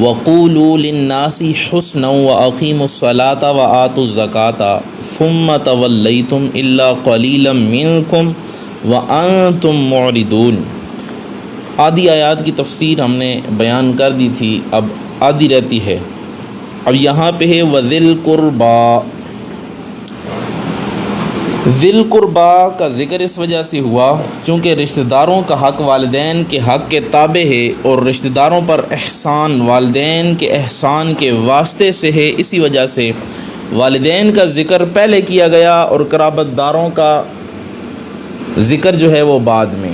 وَقُولُوا لِلنَّاسِ حُسْنًا وَأَقِيمُوا الصَّلَاةَ وَآتُوا الزَّكَاةَ ثُمَّ تَوَلَّيْتُمْ إِلَّا قَلِيلًا مِّنكُمْ وَأَنْتُمْ مُعْرِضُونَ۔ آدھی آیات کی تفسیر ہم نے بیان کر دی تھی، اب آدھی رہتی ہے۔ اب یہاں پہ ہے وَذِي الْقُرْبَى۔ ذی القربا کا ذکر اس وجہ سے ہوا چونکہ رشتہ داروں کا حق والدین کے حق کے تابع ہے، اور رشتہ داروں پر احسان والدین کے احسان کے واسطے سے ہے، اسی وجہ سے والدین کا ذکر پہلے کیا گیا اور قرابت داروں کا ذکر جو ہے وہ بعد میں۔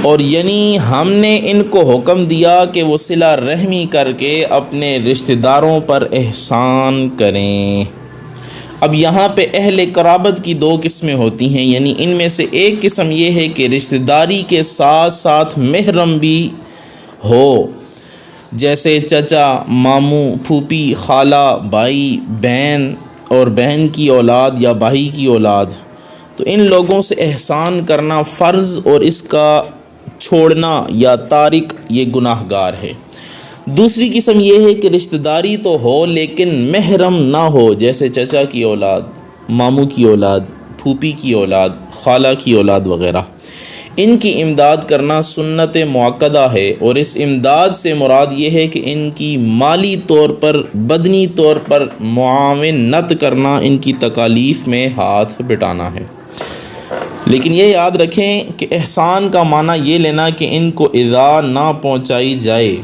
اور یعنی ہم نے ان کو حکم دیا کہ وہ صلہ رحمی کر کے اپنے رشتہ داروں پر احسان کریں۔ اب یہاں پہ اہل قرابت کی دو قسمیں ہوتی ہیں، یعنی ان میں سے ایک قسم یہ ہے کہ رشتہ داری کے ساتھ ساتھ محرم بھی ہو، جیسے چچا، ماموں، پھوپھی، خالہ، بھائی، بہن اور بہن کی اولاد یا بھائی کی اولاد۔ تو ان لوگوں سے احسان کرنا فرض اور اس کا چھوڑنا یا تارک یہ گناہ گار ہے۔ دوسری قسم یہ ہے کہ رشتہ داری تو ہو لیکن محرم نہ ہو، جیسے چچا کی اولاد، ماموں کی اولاد، پھوپھی کی اولاد، خالہ کی اولاد وغیرہ۔ ان کی امداد کرنا سنت مؤکدہ ہے، اور اس امداد سے مراد یہ ہے کہ ان کی مالی طور پر، بدنی طور پر معاونت کرنا، ان کی تکالیف میں ہاتھ بٹانا ہے۔ لیکن یہ یاد رکھیں کہ احسان کا معنی یہ لینا کہ ان کو ایذا نہ پہنچائی جائے،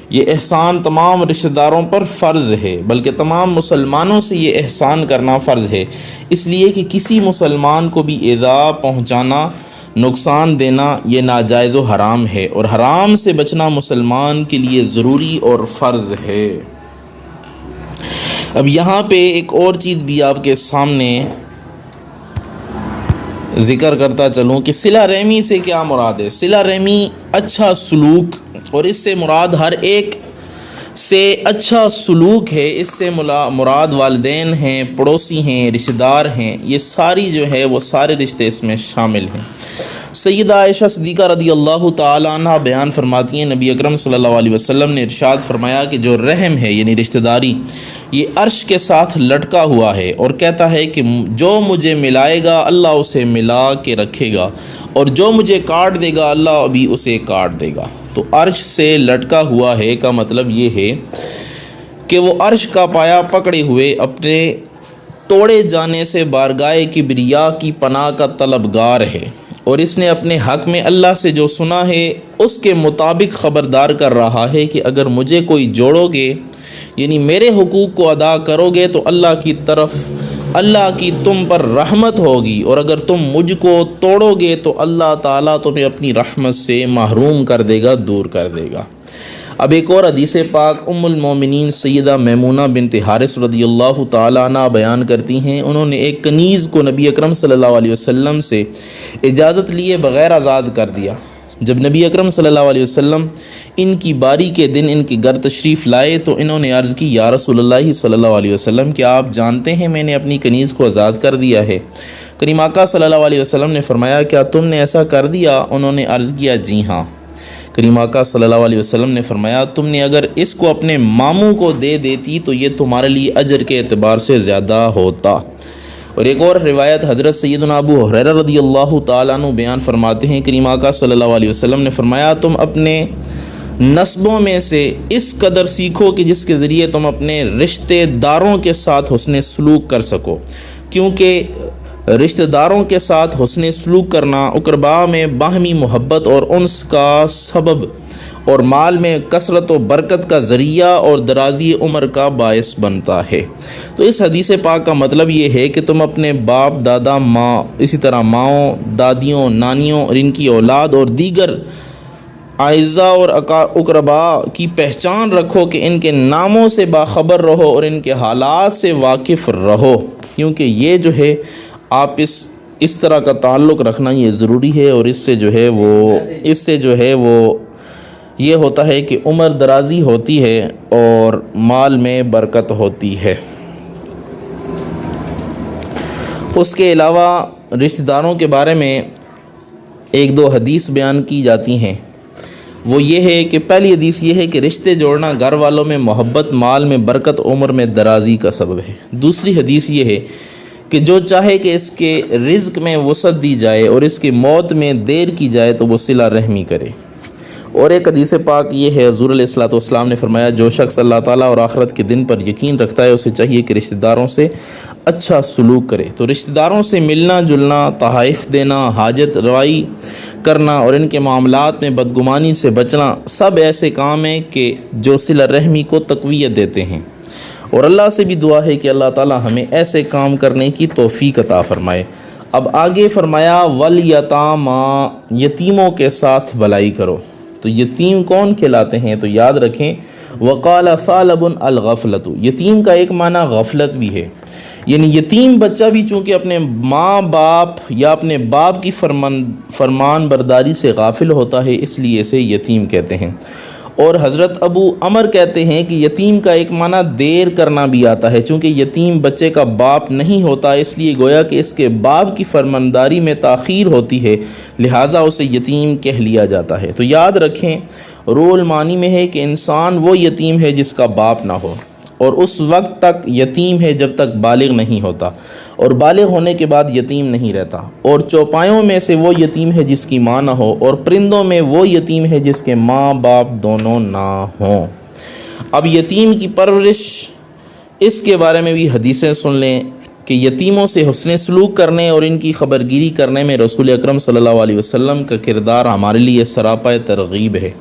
یہ احسان تمام رشتہ داروں پر فرض ہے، بلکہ تمام مسلمانوں سے یہ احسان کرنا فرض ہے، اس لیے کہ کسی مسلمان کو بھی ایذا پہنچانا، نقصان دینا یہ ناجائز و حرام ہے، اور حرام سے بچنا مسلمان کے لیے ضروری اور فرض ہے۔ اب یہاں پہ ایک اور چیز بھی آپ کے سامنے ذکر کرتا چلوں کہ صلہ رحمی سے کیا مراد ہے۔ صلہ رحمی اچھا سلوک، اور اس سے مراد ہر ایک سے اچھا سلوک ہے، اس سے مراد والدین ہیں، پڑوسی ہیں، رشتہ دار ہیں، یہ ساری جو ہے وہ سارے رشتے اس میں شامل ہیں۔ سیدہ عائشہ صدیقہ رضی اللہ تعالیٰ عنہ بیان فرماتی ہیں، نبی اکرم صلی اللہ علیہ وسلم نے ارشاد فرمایا کہ جو رحم ہے یعنی رشتہ داری، یہ عرش کے ساتھ لٹکا ہوا ہے، اور کہتا ہے کہ جو مجھے ملائے گا اللہ اسے ملا کے رکھے گا، اور جو مجھے کاٹ دے گا اللہ ابھی اسے کاٹ دے گا۔ تو عرش سے لٹکا ہوا ہے کا مطلب یہ ہے کہ وہ عرش کا پایا پکڑے ہوئے اپنے توڑے جانے سے بارگاہ کبریا کی پناہ کا طلبگار ہے، اور اس نے اپنے حق میں اللہ سے جو سنا ہے اس کے مطابق خبردار کر رہا ہے کہ اگر مجھے کوئی جوڑو گے، یعنی میرے حقوق کو ادا کرو گے، تو اللہ کی تم پر رحمت ہوگی، اور اگر تم مجھ کو توڑو گے تو اللہ تعالیٰ تمہیں اپنی رحمت سے محروم کر دے گا، دور کر دے گا۔ اب ایک اور حدیث پاک ام المومنین سیدہ میمونہ بنت حارث رضی اللہ تعالیٰ عنہ بیان کرتی ہیں، انہوں نے ایک کنیز کو نبی اکرم صلی اللہ علیہ وسلم سے اجازت لیے بغیر آزاد کر دیا۔ جب نبی اکرم صلی اللہ علیہ وسلم ان کی باری کے دن ان کے گھر تشریف لائے تو انہوں نے عرض کی، یا رسول اللہ صلی اللہ علیہ وسلم، کیا آپ جانتے ہیں میں نے اپنی کنیز کو آزاد کر دیا ہے؟ کریم آقا صلی اللہ علیہ وسلم نے فرمایا، کیا تم نے ایسا کر دیا؟ انہوں نے عرض کیا، جی ہاں۔ کریم آقا صلی اللہ علیہ وسلم نے فرمایا، تم نے اگر اس کو اپنے ماموں کو دے دیتی تو یہ تمہارے لیے اجر کے اعتبار سے زیادہ ہوتا۔ اور ایک اور روایت حضرت سیدنا ابو ہریرہ رضی اللہ تعالیٰ عنہ بیان فرماتے ہیں، کریم آقا صلی اللہ علیہ وسلم نے فرمایا، تم اپنے نسبوں میں سے اس قدر سیکھو کہ جس کے ذریعے تم اپنے رشتہ داروں کے ساتھ حسن سلوک کر سکو، کیونکہ رشتہ داروں کے ساتھ حسن سلوک کرنا اقربا میں باہمی محبت اور انس کا سبب، اور مال میں کثرت و برکت کا ذریعہ اور درازی عمر کا باعث بنتا ہے۔ تو اس حدیث پاک کا مطلب یہ ہے کہ تم اپنے باپ، دادا، ماں، اسی طرح ماؤں، دادیوں، نانیوں اور ان کی اولاد اور دیگر اعزاء اور اقربا کی پہچان رکھو کہ ان کے ناموں سے باخبر رہو اور ان کے حالات سے واقف رہو، کیونکہ یہ جو ہے آپ اس طرح کا تعلق رکھنا یہ ضروری ہے، اور اس سے جو ہے وہ یہ ہوتا ہے کہ عمر درازی ہوتی ہے اور مال میں برکت ہوتی ہے۔ اس کے علاوہ رشتہ داروں کے بارے میں ایک دو حدیث بیان کی جاتی ہیں، وہ یہ ہے کہ پہلی حدیث یہ ہے کہ رشتے جوڑنا گھر والوں میں محبت، مال میں برکت، عمر میں درازی کا سبب ہے۔ دوسری حدیث یہ ہے کہ جو چاہے کہ اس کے رزق میں وسعت دی جائے اور اس کی موت میں دیر کی جائے تو وہ صلہ رحمی کرے۔ اور ایک حدیث پاک یہ ہے، حضور علیہ الصلوۃ والسلام نے فرمایا، جو شخص اللہ تعالیٰ اور آخرت کے دن پر یقین رکھتا ہے اسے چاہیے کہ رشتہ داروں سے اچھا سلوک کرے۔ تو رشتہ داروں سے ملنا جلنا، تحائف دینا، حاجت روائی کرنا اور ان کے معاملات میں بدگمانی سے بچنا سب ایسے کام ہیں کہ جو صلہ رحمی کو تقویت دیتے ہیں، اور اللہ سے بھی دعا ہے کہ اللہ تعالیٰ ہمیں ایسے کام کرنے کی توفیق عطا فرمائے۔ اب آگے فرمایا، والیتامی، یتیموں کے ساتھ بھلائی کرو۔ تو یتیم کون کہلاتے ہیں؟ تو یاد رکھیں، وقال ثعلب الغفلۃ، یتیم کا ایک معنی غفلت بھی ہے، یعنی یتیم بچہ بھی چونکہ اپنے ماں باپ یا اپنے باپ کی فرمان برداری سے غافل ہوتا ہے، اس لیے اسے یتیم کہتے ہیں۔ اور حضرت ابو عمر کہتے ہیں کہ یتیم کا ایک معنی دیر کرنا بھی آتا ہے، چونکہ یتیم بچے کا باپ نہیں ہوتا، اس لیے گویا کہ اس کے باپ کی فرمانداری میں تاخیر ہوتی ہے، لہٰذا اسے یتیم کہہ لیا جاتا ہے۔ تو یاد رکھیں، رول معنی میں ہے کہ انسان وہ یتیم ہے جس کا باپ نہ ہو، اور اس وقت تک یتیم ہے جب تک بالغ نہیں ہوتا، اور بالغ ہونے کے بعد یتیم نہیں رہتا۔ اور چوپایوں میں سے وہ یتیم ہے جس کی ماں نہ ہو، اور پرندوں میں وہ یتیم ہے جس کے ماں باپ دونوں نہ ہوں۔ اب یتیم کی پرورش، اس کے بارے میں بھی حدیثیں سن لیں کہ یتیموں سے حسن سلوک کرنے اور ان کی خبرگیری کرنے میں رسول اکرم صلی اللہ علیہ وسلم کا کردار ہمارے لیے سراپا ترغیب ہے۔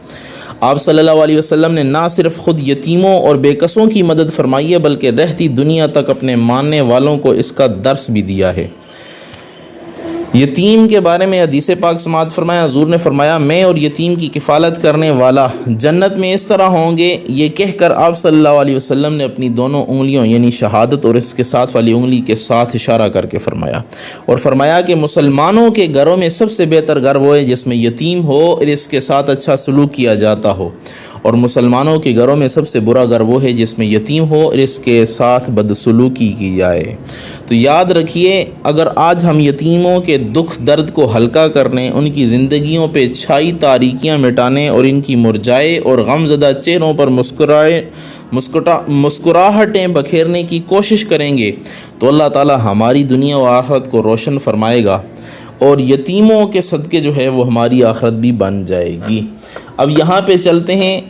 آپ صلی اللہ علیہ وسلم نے نہ صرف خود یتیموں اور بے کسوں کی مدد فرمائی ہے بلکہ رہتی دنیا تک اپنے ماننے والوں کو اس کا درس بھی دیا ہے۔ یتیم کے بارے میں حدیث پاک سماعت فرمایا، حضور نے فرمایا، میں اور یتیم کی کفالت کرنے والا جنت میں اس طرح ہوں گے۔ یہ کہہ کر آپ صلی اللہ علیہ وسلم نے اپنی دونوں انگلیوں یعنی شہادت اور اس کے ساتھ والی انگلی کے ساتھ اشارہ کر کے فرمایا، اور فرمایا کہ مسلمانوں کے گھروں میں سب سے بہتر گھر وہ ہے جس میں یتیم ہو اور اس کے ساتھ اچھا سلوک کیا جاتا ہو، اور مسلمانوں کے گھروں میں سب سے برا گھر وہ ہے جس میں یتیم ہو اور اس کے ساتھ بدسلوکی کی جائے۔ تو یاد رکھیے، اگر آج ہم یتیموں کے دکھ درد کو ہلکا کرنے، ان کی زندگیوں پہ چھائی تاریکیاں مٹانے اور ان کی مرجھائے اور غم زدہ چہروں پر مسکراہٹیں بکھیرنے کی کوشش کریں گے تو اللہ تعالی ہماری دنیا و آخرت کو روشن فرمائے گا، اور یتیموں کے صدقے جو ہے وہ ہماری آخرت بھی بن جائے گی۔ اب یہاں پہ چلتے ہیں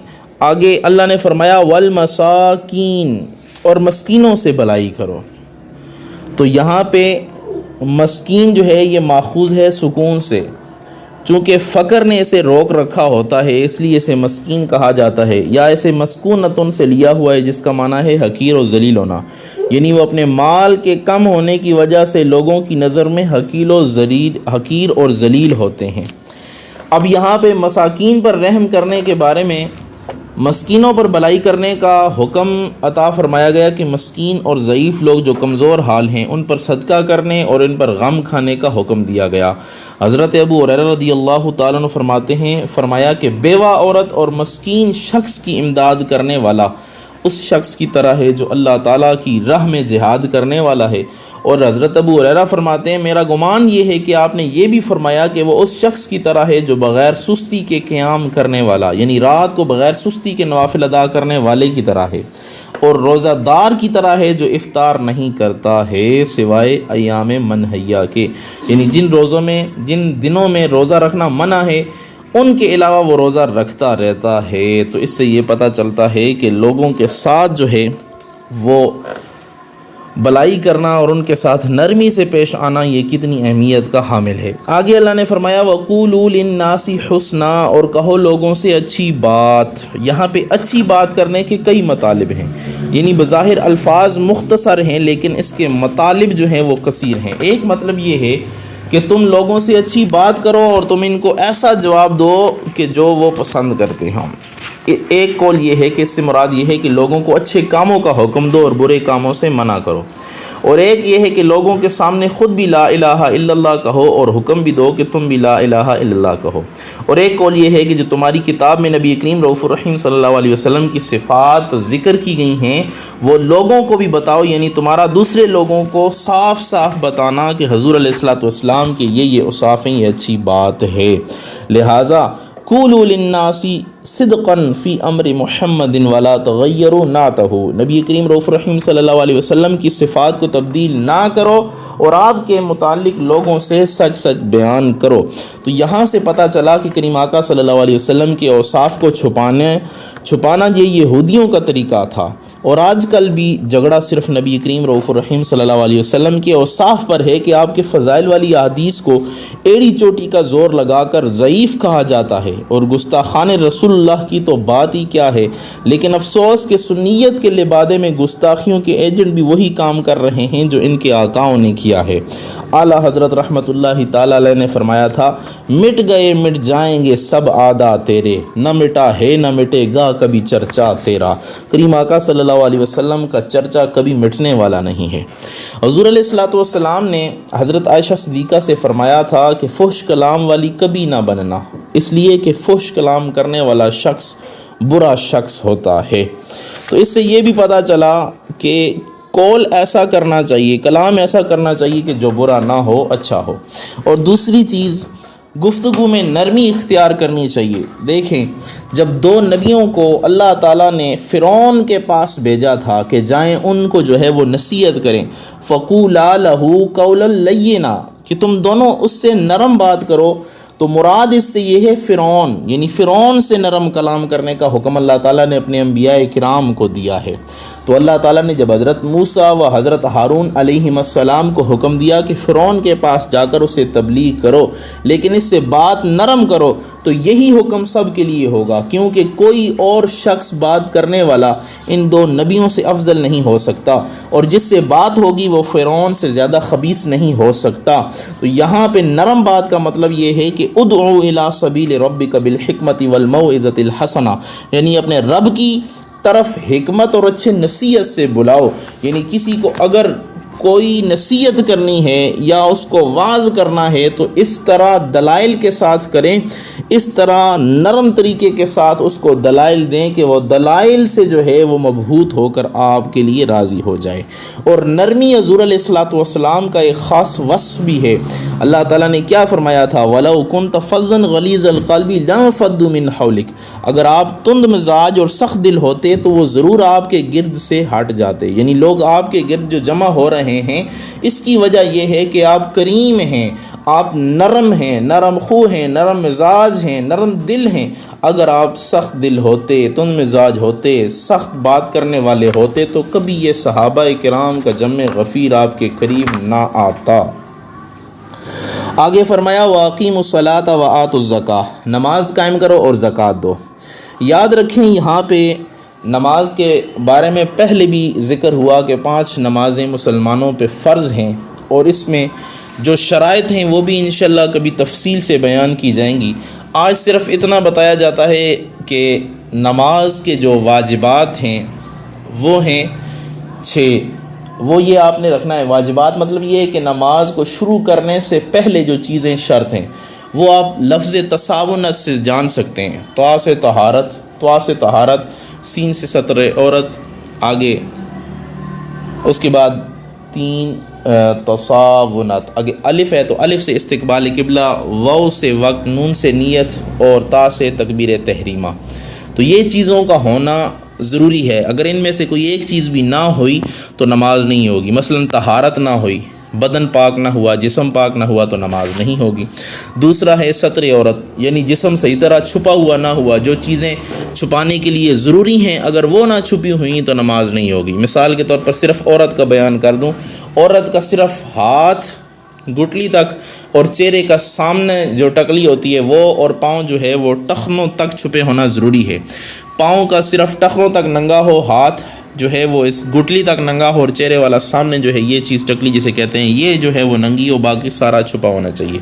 آگے، اللہ نے فرمایا والمساکین، اور مسکینوں سے بھلائی کرو۔ تو یہاں پہ مسکین جو ہے یہ ماخوذ ہے سکون سے، چونکہ فقر نے اسے روک رکھا ہوتا ہے اس لیے اسے مسکین کہا جاتا ہے، یا اسے مسکونتن سے لیا ہوا ہے جس کا معنی ہے حقیر و ذلیل ہونا، یعنی وہ اپنے مال کے کم ہونے کی وجہ سے لوگوں کی نظر میں حقیر اور ذلیل ہوتے ہیں۔ اب یہاں پہ مساکین پر رحم کرنے کے بارے میں مسکینوں پر بھلائی کرنے کا حکم عطا فرمایا گیا کہ مسکین اور ضعیف لوگ جو کمزور حال ہیں ان پر صدقہ کرنے اور ان پر غم کھانے کا حکم دیا گیا۔ حضرت ابو ہریرہ رضی اللہ تعالیٰ عنہ فرمایا کہ بیوہ عورت اور مسکین شخص کی امداد کرنے والا اس شخص کی طرح ہے جو اللہ تعالیٰ کی راہ میں جہاد کرنے والا ہے۔ اور حضرت ابو ہریرہ فرماتے ہیں میرا گمان یہ ہے کہ آپ نے یہ بھی فرمایا کہ وہ اس شخص کی طرح ہے جو بغیر سستی کے قیام کرنے والا، یعنی رات کو بغیر سستی کے نوافل ادا کرنے والے کی طرح ہے، اور روزہ دار کی طرح ہے جو افطار نہیں کرتا ہے سوائے ایام منہیہ کے، یعنی جن دنوں میں روزہ رکھنا منع ہے ان کے علاوہ وہ روزہ رکھتا رہتا ہے۔ تو اس سے یہ پتہ چلتا ہے کہ لوگوں کے ساتھ جو ہے وہ بلائی کرنا اور ان کے ساتھ نرمی سے پیش آنا یہ کتنی اہمیت کا حامل ہے۔ آگے اللہ نے فرمایا وَقُولُوا لِلنَّاسِ حُسْنًا، اور کہو لوگوں سے اچھی بات۔ یہاں پہ اچھی بات کرنے کے کئی مطالب ہیں، یعنی بظاہر الفاظ مختصر ہیں لیکن اس کے مطالب جو ہیں وہ کثیر ہیں۔ ایک مطلب یہ ہے کہ تم لوگوں سے اچھی بات کرو اور تم ان کو ایسا جواب دو کہ جو وہ پسند کرتے ہوں۔ ایک قول یہ ہے کہ اس سے مراد یہ ہے کہ لوگوں کو اچھے کاموں کا حکم دو اور برے کاموں سے منع کرو، اور ایک یہ ہے کہ لوگوں کے سامنے خود بھی لا الہ الا اللہ کہو اور حکم بھی دو کہ تم بھی لا الہ الا اللہ کہو، اور ایک قول یہ ہے کہ جو تمہاری کتاب میں نبی کریم رؤوف الرحیم صلی اللہ علیہ وسلم کی صفات ذکر کی گئی ہیں وہ لوگوں کو بھی بتاؤ، یعنی تمہارا دوسرے لوگوں کو صاف صاف بتانا کہ حضور علیہ الصلوۃ والسلام کے یہ اوصاف ہیں، یہ اچھی بات ہے۔ لہٰذا قولوا للناس صدقا فی امر محمد ولا تغیروا نعتہ، نبی کریم رؤوف الرحیم صلی اللہ علیہ وسلم کی صفات کو تبدیل نہ کرو اور آپ کے متعلق لوگوں سے سچ سچ بیان کرو۔ تو یہاں سے پتہ چلا کہ کریم آقا صلی اللہ علیہ وسلم کے اوصاف کو چھپانا یہ یہودیوں کا طریقہ تھا، اور آج کل بھی جھگڑا صرف نبی کریم رؤوف الرحیم صلی اللہ علیہ وسلم کے اوصاف پر ہے کہ آپ کے فضائل والی احادیث کو ایڑی چوٹی کا زور لگا کر ضعیف کہا جاتا ہے، اور گستاخان رسول اللہ کی تو بات ہی کیا ہے۔ لیکن افسوس کہ سنیت کے لبادے میں گستاخیوں کے ایجنٹ بھی وہی کام کر رہے ہیں جو ان کے آقاؤں نے کیا ہے۔ اعلیٰ حضرت رحمۃ اللہ تعالی علیہ نے فرمایا تھا مٹ گئے مٹ جائیں گے سب عادہ تیرے، نہ مٹا ہے نہ مٹے گا کبھی چرچا تیرا۔ کریم آقا صلی اللہ علیہ وسلم کا چرچا کبھی مٹنے والا نہیں ہے۔ حضور علیہ الصلوۃ والسلام نے حضرت عائشہ صدیقہ سے فرمایا تھا کہ فحش کلام والی کبھی نہ بننا، اس لیے کہ فحش کلام کرنے والا شخص برا شخص ہوتا ہے۔ تو اس سے یہ بھی پتہ چلا کہ قول ایسا کرنا چاہیے، کلام ایسا کرنا چاہیے کہ جو برا نہ ہو، اچھا ہو۔ اور دوسری چیز گفتگو میں نرمی اختیار کرنی چاہیے۔ دیکھیں جب دو نبیوں کو اللہ تعالیٰ نے فرعون کے پاس بھیجا تھا کہ جائیں ان کو جو ہے وہ نصیحت کریں، فَقُولَا لَهُ قَوْلًا لَيِّنًا، کہ تم دونوں اس سے نرم بات کرو، تو مراد اس سے یہ ہے فرعون، یعنی فرعون سے نرم کلام کرنے کا حکم اللہ تعالیٰ نے اپنے انبیاء کرام کو دیا ہے۔ تو اللہ تعالیٰ نے جب حضرت موسیٰ و حضرت ہارون علیہ السلام کو حکم دیا کہ فرعون کے پاس جا کر اسے تبلیغ کرو لیکن اس سے بات نرم کرو، تو یہی حکم سب کے لیے ہوگا، کیونکہ کوئی اور شخص بات کرنے والا ان دو نبیوں سے افضل نہیں ہو سکتا، اور جس سے بات ہوگی وہ فرعون سے زیادہ خبیث نہیں ہو سکتا۔ تو یہاں پہ نرم بات کا مطلب یہ ہے کہ ادعو الی سبیل ربک بالحکمت والموعظۃ الحسنہ، یعنی اپنے رب کی طرف حکمت اور اچھے نصیحت سے بلاؤ، یعنی کسی کو اگر کوئی نصیحت کرنی ہے یا اس کو واعظ کرنا ہے تو اس طرح دلائل کے ساتھ کریں، اس طرح نرم طریقے کے ساتھ اس کو دلائل دیں کہ وہ دلائل سے جو ہے وہ مبہوت ہو کر آپ کے لیے راضی ہو جائے۔ اور نرمی حضور علیہ الصلوۃ والسلام کا ایک خاص وصف بھی ہے۔ اللہ تعالیٰ نے کیا فرمایا تھا وَلَوْ كُنْتَ فَظًّا غَلِيظَ الْقَلْبِ لَانفَضُّوا مِنْ حَوْلِكَ، اگر آپ تند مزاج اور سخت دل ہوتے تو وہ ضرور آپ کے گرد سے ہٹ جاتے، یعنی لوگ آپ کے گرد جو جمع ہو رہے ہیں اس کی وجہ یہ ہے کہ آپ کریم ہیں، آپ نرم ہیں، نرم خو ہیں، نرم مزاج ہیں، نرم دل ہیں، اگر آپ سخت دل ہوتے، تند مزاج ہوتے، سخت بات کرنے والے ہوتے تو کبھی یہ صحابہ کرام کا جمع غفیر آپ کے قریب نہ آتا۔ آگے فرمایا وَأَقِيمُوا الصَّلَاةَ وَآتُوا الزَّكَاةَ، نماز قائم کرو اور زکوٰۃ دو۔ یاد رکھیں یہاں پہ نماز کے بارے میں پہلے بھی ذکر ہوا کہ 5 نمازیں مسلمانوں پہ فرض ہیں، اور اس میں جو شرائط ہیں وہ بھی انشاءاللہ کبھی تفصیل سے بیان کی جائیں گی۔ آج صرف اتنا بتایا جاتا ہے کہ نماز کے جو واجبات ہیں وہ ہیں 6۔ وہ یہ آپ نے رکھنا ہے، واجبات مطلب یہ ہے کہ نماز کو شروع کرنے سے پہلے جو چیزیں شرط ہیں وہ آپ لفظ تساونت سے جان سکتے ہیں۔ طا سے طہارت، طا سے طہارت، سین سے ستر عورت، آگے اس کے بعد 3 تصاونت، آگے الف ہے تو الف سے استقبال قبلہ، واو سے وقت، نون سے نیت، اور تا سے تکبیر تحریمہ۔ تو یہ چیزوں کا ہونا ضروری ہے، اگر ان میں سے کوئی ایک چیز بھی نہ ہوئی تو نماز نہیں ہوگی۔ مثلا طہارت نہ ہوئی، بدن پاک نہ ہوا، جسم پاک نہ ہوا تو نماز نہیں ہوگی۔ دوسرا ہے ستر عورت، یعنی جسم صحیح طرح چھپا ہوا نہ ہوا، جو چیزیں چھپانے کے لیے ضروری ہیں اگر وہ نہ چھپی ہوئیں تو نماز نہیں ہوگی۔ مثال کے طور پر صرف عورت کا بیان کر دوں، عورت کا صرف ہاتھ گٹلی تک اور چہرے کا سامنے جو ٹکلی ہوتی ہے وہ، اور پاؤں جو ہے وہ ٹخنوں تک چھپے ہونا ضروری ہے۔ پاؤں کا صرف ٹخنوں تک ننگا ہو، ہاتھ جو ہے وہ اس گٹلی تک ننگا ہو، اور چہرے والا سامنے جو ہے یہ چیز ٹکلی جسے کہتے ہیں یہ جو ہے وہ ننگی ہو، باقی سارا چھپا ہونا چاہیے۔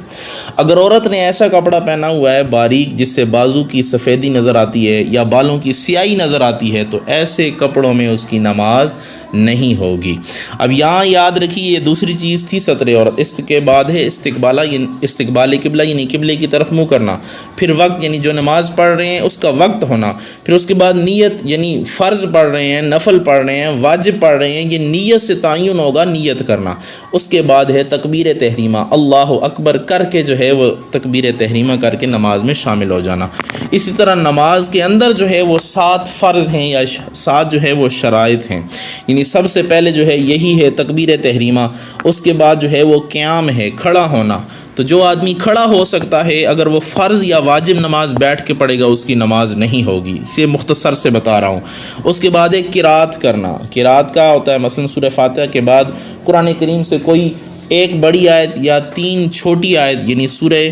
اگر عورت نے ایسا کپڑا پہنا ہوا ہے باریک جس سے بازو کی سفیدی نظر آتی ہے یا بالوں کی سیاہی نظر آتی ہے تو ایسے کپڑوں میں اس کی نماز نہیں ہوگی۔ اب یہاں یاد رکھیے یہ دوسری چیز تھی ستر عورت۔ اس کے بعد ہے استقبال قبلہ، یعنی قبلے کی طرف منہ کرنا، پھر وقت یعنی جو نماز پڑھ رہے ہیں اس کا وقت ہونا، پھر اس کے بعد نیت یعنی فرض پڑھ رہے ہیں، نفل پڑھ رہے ہیں، واجب پڑھ رہے ہیں، یہ نیت سے تعین ہوگا، نیت کرنا۔ اس کے بعد ہے تکبیر تحریمہ، اللہ اکبر کر کے جو ہے وہ تکبیر تحریمہ کر کے نماز میں شامل ہو جانا۔ اسی طرح نماز کے اندر جو ہے وہ 7 فرض ہیں یا 7 جو ہے وہ شرائط ہیں، یعنی سب سے پہلے جو ہے یہی ہے تکبیر تحریمہ، اس کے بعد جو ہے وہ قیام ہے، کھڑا ہونا۔ تو جو آدمی کھڑا ہو سکتا ہے اگر وہ فرض یا واجب نماز بیٹھ کے پڑھے گا اس کی نماز نہیں ہوگی، اسے مختصر سے بتا رہا ہوں۔ اس کے بعد ایک قرات کرنا، قرات کا ہوتا ہے مثلا سورہ فاتحہ کے بعد قرآن کریم سے کوئی ایک بڑی آیت یا 3 چھوٹی آیت، یعنی سورہ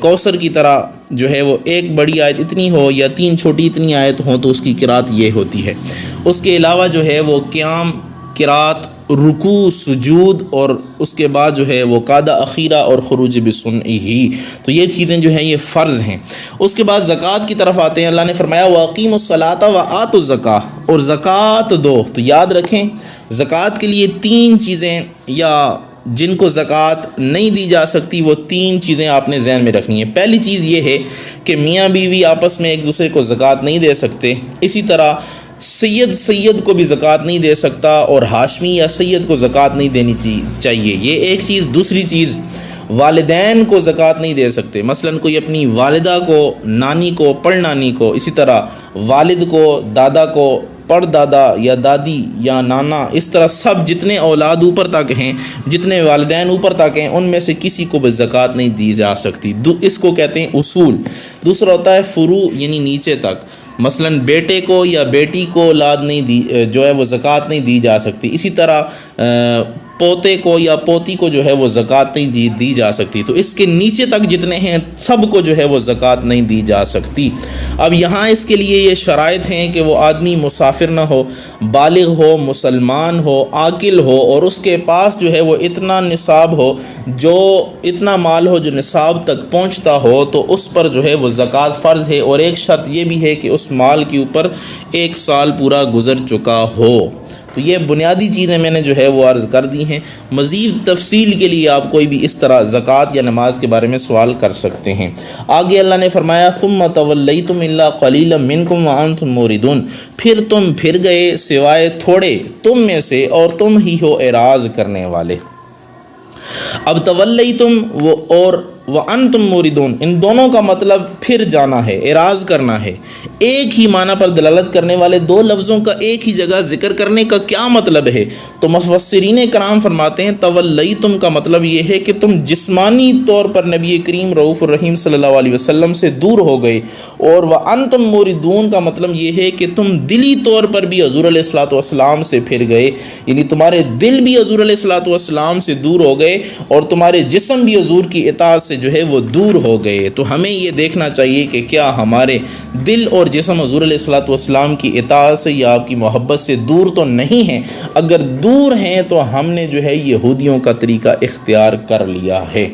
کوثر کی طرح جو ہے وہ ایک بڑی آیت اتنی ہو یا 3 چھوٹی اتنی آیت ہوں تو اس کی قرات یہ ہوتی ہے۔ اس کے علاوہ جو ہے وہ قیام، قرات، رکوع، سجود، اور اس کے بعد جو ہے وہ قعدہ اخیرہ اور خروج بسنعہ، تو یہ چیزیں جو ہیں یہ فرض ہیں۔ اس کے بعد زکوٰۃ کی طرف آتے ہیں۔ اللہ نے فرمایا وَأَقِيمُوا الصَّلَاةَ وَآتُوا الزَّكَاةَ، اور زکوٰۃ دو۔ تو یاد رکھیں زکوٰۃ کے لیے 3 چیزیں یا جن کو زکوٰۃ نہیں دی جا سکتی وہ 3 چیزیں آپ نے ذہن میں رکھنی ہے۔ پہلی چیز یہ ہے کہ میاں بیوی آپس میں ایک دوسرے کو زکوٰۃ نہیں دے سکتے، اسی طرح سید کو بھی زکوٰۃ نہیں دے سکتا، اور ہاشمی یا سید کو زکوٰۃ نہیں دینی چاہیے، یہ ایک چیز۔ دوسری چیز والدین کو زکوٰۃ نہیں دے سکتے، مثلا کوئی اپنی والدہ کو، نانی کو، پڑنانی کو، اسی طرح والد کو، دادا کو، پڑ دادا یا دادی یا نانا، اس طرح سب جتنے اولاد اوپر تک ہیں، جتنے والدین اوپر تک ہیں ان میں سے کسی کو بھی زکوٰۃ نہیں دی جا سکتی، اس کو کہتے ہیں اصول۔ دوسرا ہوتا ہے فروع، یعنی نیچے تک، مثلا بیٹے کو یا بیٹی کو اولاد نہیں دی جو ہے وہ زکوٰۃ نہیں دی جا سکتی، اسی طرح پوتے کو یا پوتی کو جو ہے وہ زکوٰۃ نہیں دی جا سکتی، تو اس کے نیچے تک جتنے ہیں سب کو جو ہے وہ زکوٰۃ نہیں دی جا سکتی۔ اب یہاں اس کے لیے یہ شرائط ہیں کہ وہ آدمی مسافر نہ ہو، بالغ ہو، مسلمان ہو، عاقل ہو، اور اس کے پاس جو ہے وہ اتنا نصاب ہو، جو اتنا مال ہو جو نصاب تک پہنچتا ہو، تو اس پر جو ہے وہ زکوٰۃ فرض ہے۔ اور ایک شرط یہ بھی ہے کہ اس مال کے اوپر 1 سال پورا گزر چکا ہو۔ تو یہ بنیادی چیزیں میں نے جو ہے وہ عرض کر دی ہیں، مزید تفصیل کے لیے آپ کوئی بھی اس طرح زکوٰۃ یا نماز کے بارے میں سوال کر سکتے ہیں۔ آگے اللہ نے فرمایا ثم تولیتم الا قلیلا منکم وانتم موردون، پھر تم پھر گئے سوائے تھوڑے تم میں سے اور تم ہی ہو اعراض کرنے والے۔ اب تولیتم وہ اور وَأَنْتُمْ مُورِدُونَ، ان دونوں کا مطلب پھر جانا ہے، اعراض کرنا ہے۔ ایک ہی معنی پر دلالت کرنے والے دو لفظوں کا ایک ہی جگہ ذکر کرنے کا کیا مطلب ہے؟ تو مفسرین کرام فرماتے ہیں تولیتم کا مطلب یہ ہے کہ تم جسمانی طور پر نبی کریم رؤوف الرحیم صلی اللہ علیہ وسلم سے دور ہو گئے، اور وَأَنْتُمْ مُورِدُونَ کا مطلب یہ ہے کہ تم دلی طور پر بھی حضور علیہ الصلوۃ والسلام سے پھر گئے، یعنی تمہارے دل بھی حضور علیہ الصلوۃ والسلام سے دور ہو گئے اور تمہارے جسم بھی حضور کی اطاعت سے جو ہے وہ دور ہو گئے۔ تو ہمیں یہ دیکھنا چاہیے کہ کیا ہمارے دل اور جسم حضور علیہ الصلوۃ والسلام کی اطاعت سے یا آپ کی محبت سے دور تو نہیں ہیں؟ اگر دور ہیں تو ہم نے جو ہے یہودیوں کا طریقہ اختیار کر لیا ہے۔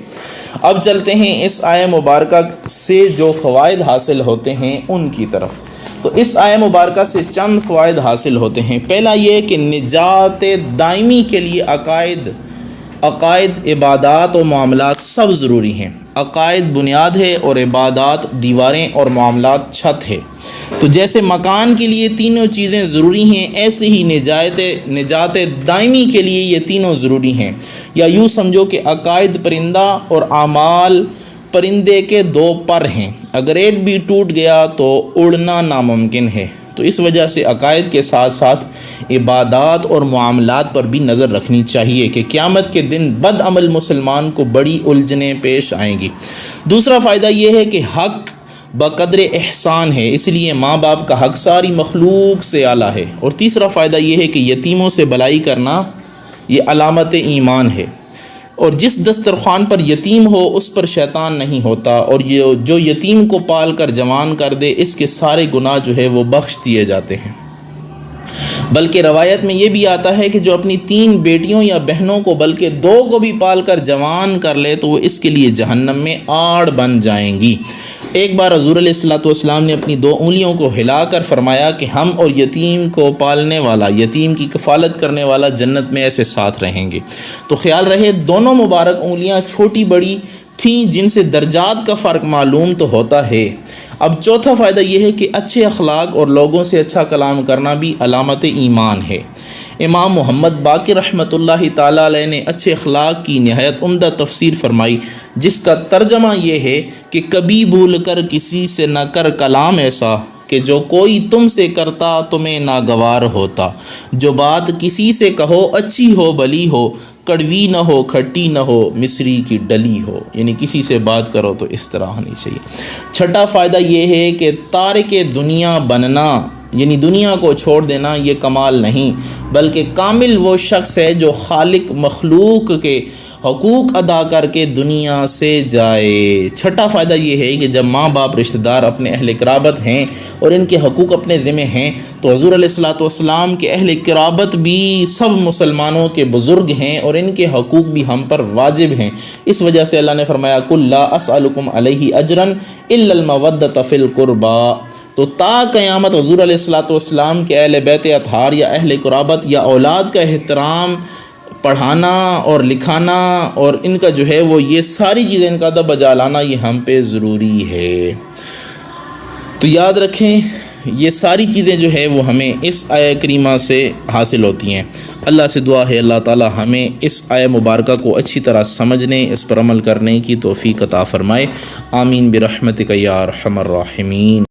اب چلتے ہیں اس آیہ مبارکہ سے جو فوائد حاصل ہوتے ہیں ان کی طرف۔ تو اس آیہ مبارکہ سے چند فوائد حاصل ہوتے ہیں۔ پہلا یہ کہ نجات دائمی کے لیے عقائد، عبادات اور معاملات سب ضروری ہیں۔ عقائد بنیاد ہے اور عبادات دیواریں اور معاملات چھت ہے۔ تو جیسے مکان کے لیے تینوں چیزیں ضروری ہیں، ایسے ہی نجات دائمی کے لیے یہ تینوں ضروری ہیں۔ یا یوں سمجھو کہ عقائد پرندہ اور اعمال پرندے کے دو پر ہیں، اگر ایک بھی ٹوٹ گیا تو اڑنا ناممکن ہے۔ تو اس وجہ سے عقائد کے ساتھ ساتھ عبادات اور معاملات پر بھی نظر رکھنی چاہیے کہ قیامت کے دن بد عمل مسلمان کو بڑی الجھنیں پیش آئیں گی۔ دوسرا فائدہ یہ ہے کہ حق بقدر احسان ہے، اس لیے ماں باپ کا حق ساری مخلوق سے اعلیٰ ہے۔ اور تیسرا فائدہ یہ ہے کہ یتیموں سے بھلائی کرنا یہ علامت ایمان ہے، اور جس دسترخوان پر یتیم ہو اس پر شیطان نہیں ہوتا، اور جو یتیم کو پال کر جوان کر دے اس کے سارے گناہ جو ہے وہ بخش دیے جاتے ہیں۔ بلکہ روایت میں یہ بھی آتا ہے کہ جو اپنی 3 بیٹیوں یا بہنوں کو بلکہ 2 کو بھی پال کر جوان کر لے تو وہ اس کے لیے جہنم میں آڑ بن جائیں گی۔ ایک بار حضور علیہ الصلوۃ والسلام نے اپنی 2 انگلیوں کو ہلا کر فرمایا کہ ہم اور یتیم کو پالنے والا، یتیم کی کفالت کرنے والا جنت میں ایسے ساتھ رہیں گے۔ تو خیال رہے دونوں مبارک انگلیاں چھوٹی بڑی تھیں جن سے درجات کا فرق معلوم تو ہوتا ہے۔ اب چوتھا فائدہ یہ ہے کہ اچھے اخلاق اور لوگوں سے اچھا کلام کرنا بھی علامت ایمان ہے۔ امام محمد باقر رحمۃ اللہ تعالیٰ علیہ نے اچھے اخلاق کی نہایت عمدہ تفسیر فرمائی، جس کا ترجمہ یہ ہے کہ کبھی بھول کر کسی سے نہ کر کلام ایسا کہ جو کوئی تم سے کرتا تمہیں ناگوار ہوتا۔ جو بات کسی سے کہو اچھی ہو بھلی ہو، کڑوی نہ ہو کھٹی نہ ہو، مصری کی ڈلی ہو، یعنی کسی سے بات کرو تو اس طرح ہونی چاہیے۔ چھٹا فائدہ یہ ہے کہ تارک دنیا بننا یعنی دنیا کو چھوڑ دینا یہ کمال نہیں، بلکہ کامل وہ شخص ہے جو خالق مخلوق کے حقوق ادا کر کے دنیا سے جائے۔ چھٹا فائدہ یہ ہے کہ جب ماں باپ رشتہ دار اپنے اہل قرابت ہیں اور ان کے حقوق اپنے ذمہ ہیں تو حضور علیہ الصلوۃ والسلام کے اہل قرابت بھی سب مسلمانوں کے بزرگ ہیں اور ان کے حقوق بھی ہم پر واجب ہیں۔ اس وجہ سے اللہ نے فرمایا قُل لا اسألکم علیہ اجرا الا المودۃ فی القربى۔ تو تا قیامت حضور علیہ الصلوۃ والسلام کے اہل بیت اطہار یا اہل قرابت یا اولاد کا احترام، پڑھانا اور لکھانا اور ان کا جو ہے وہ یہ ساری چیزیں ان کا ادب بجا لانا یہ ہم پہ ضروری ہے۔ تو یاد رکھیں یہ ساری چیزیں جو ہے وہ ہمیں اس آیہ کریمہ سے حاصل ہوتی ہیں۔ اللہ سے دعا ہے اللہ تعالی ہمیں اس آیہ مبارکہ کو اچھی طرح سمجھنے، اس پر عمل کرنے کی توفیق عطا فرمائے۔ آمین برحمتک یا ارحم الراحمین۔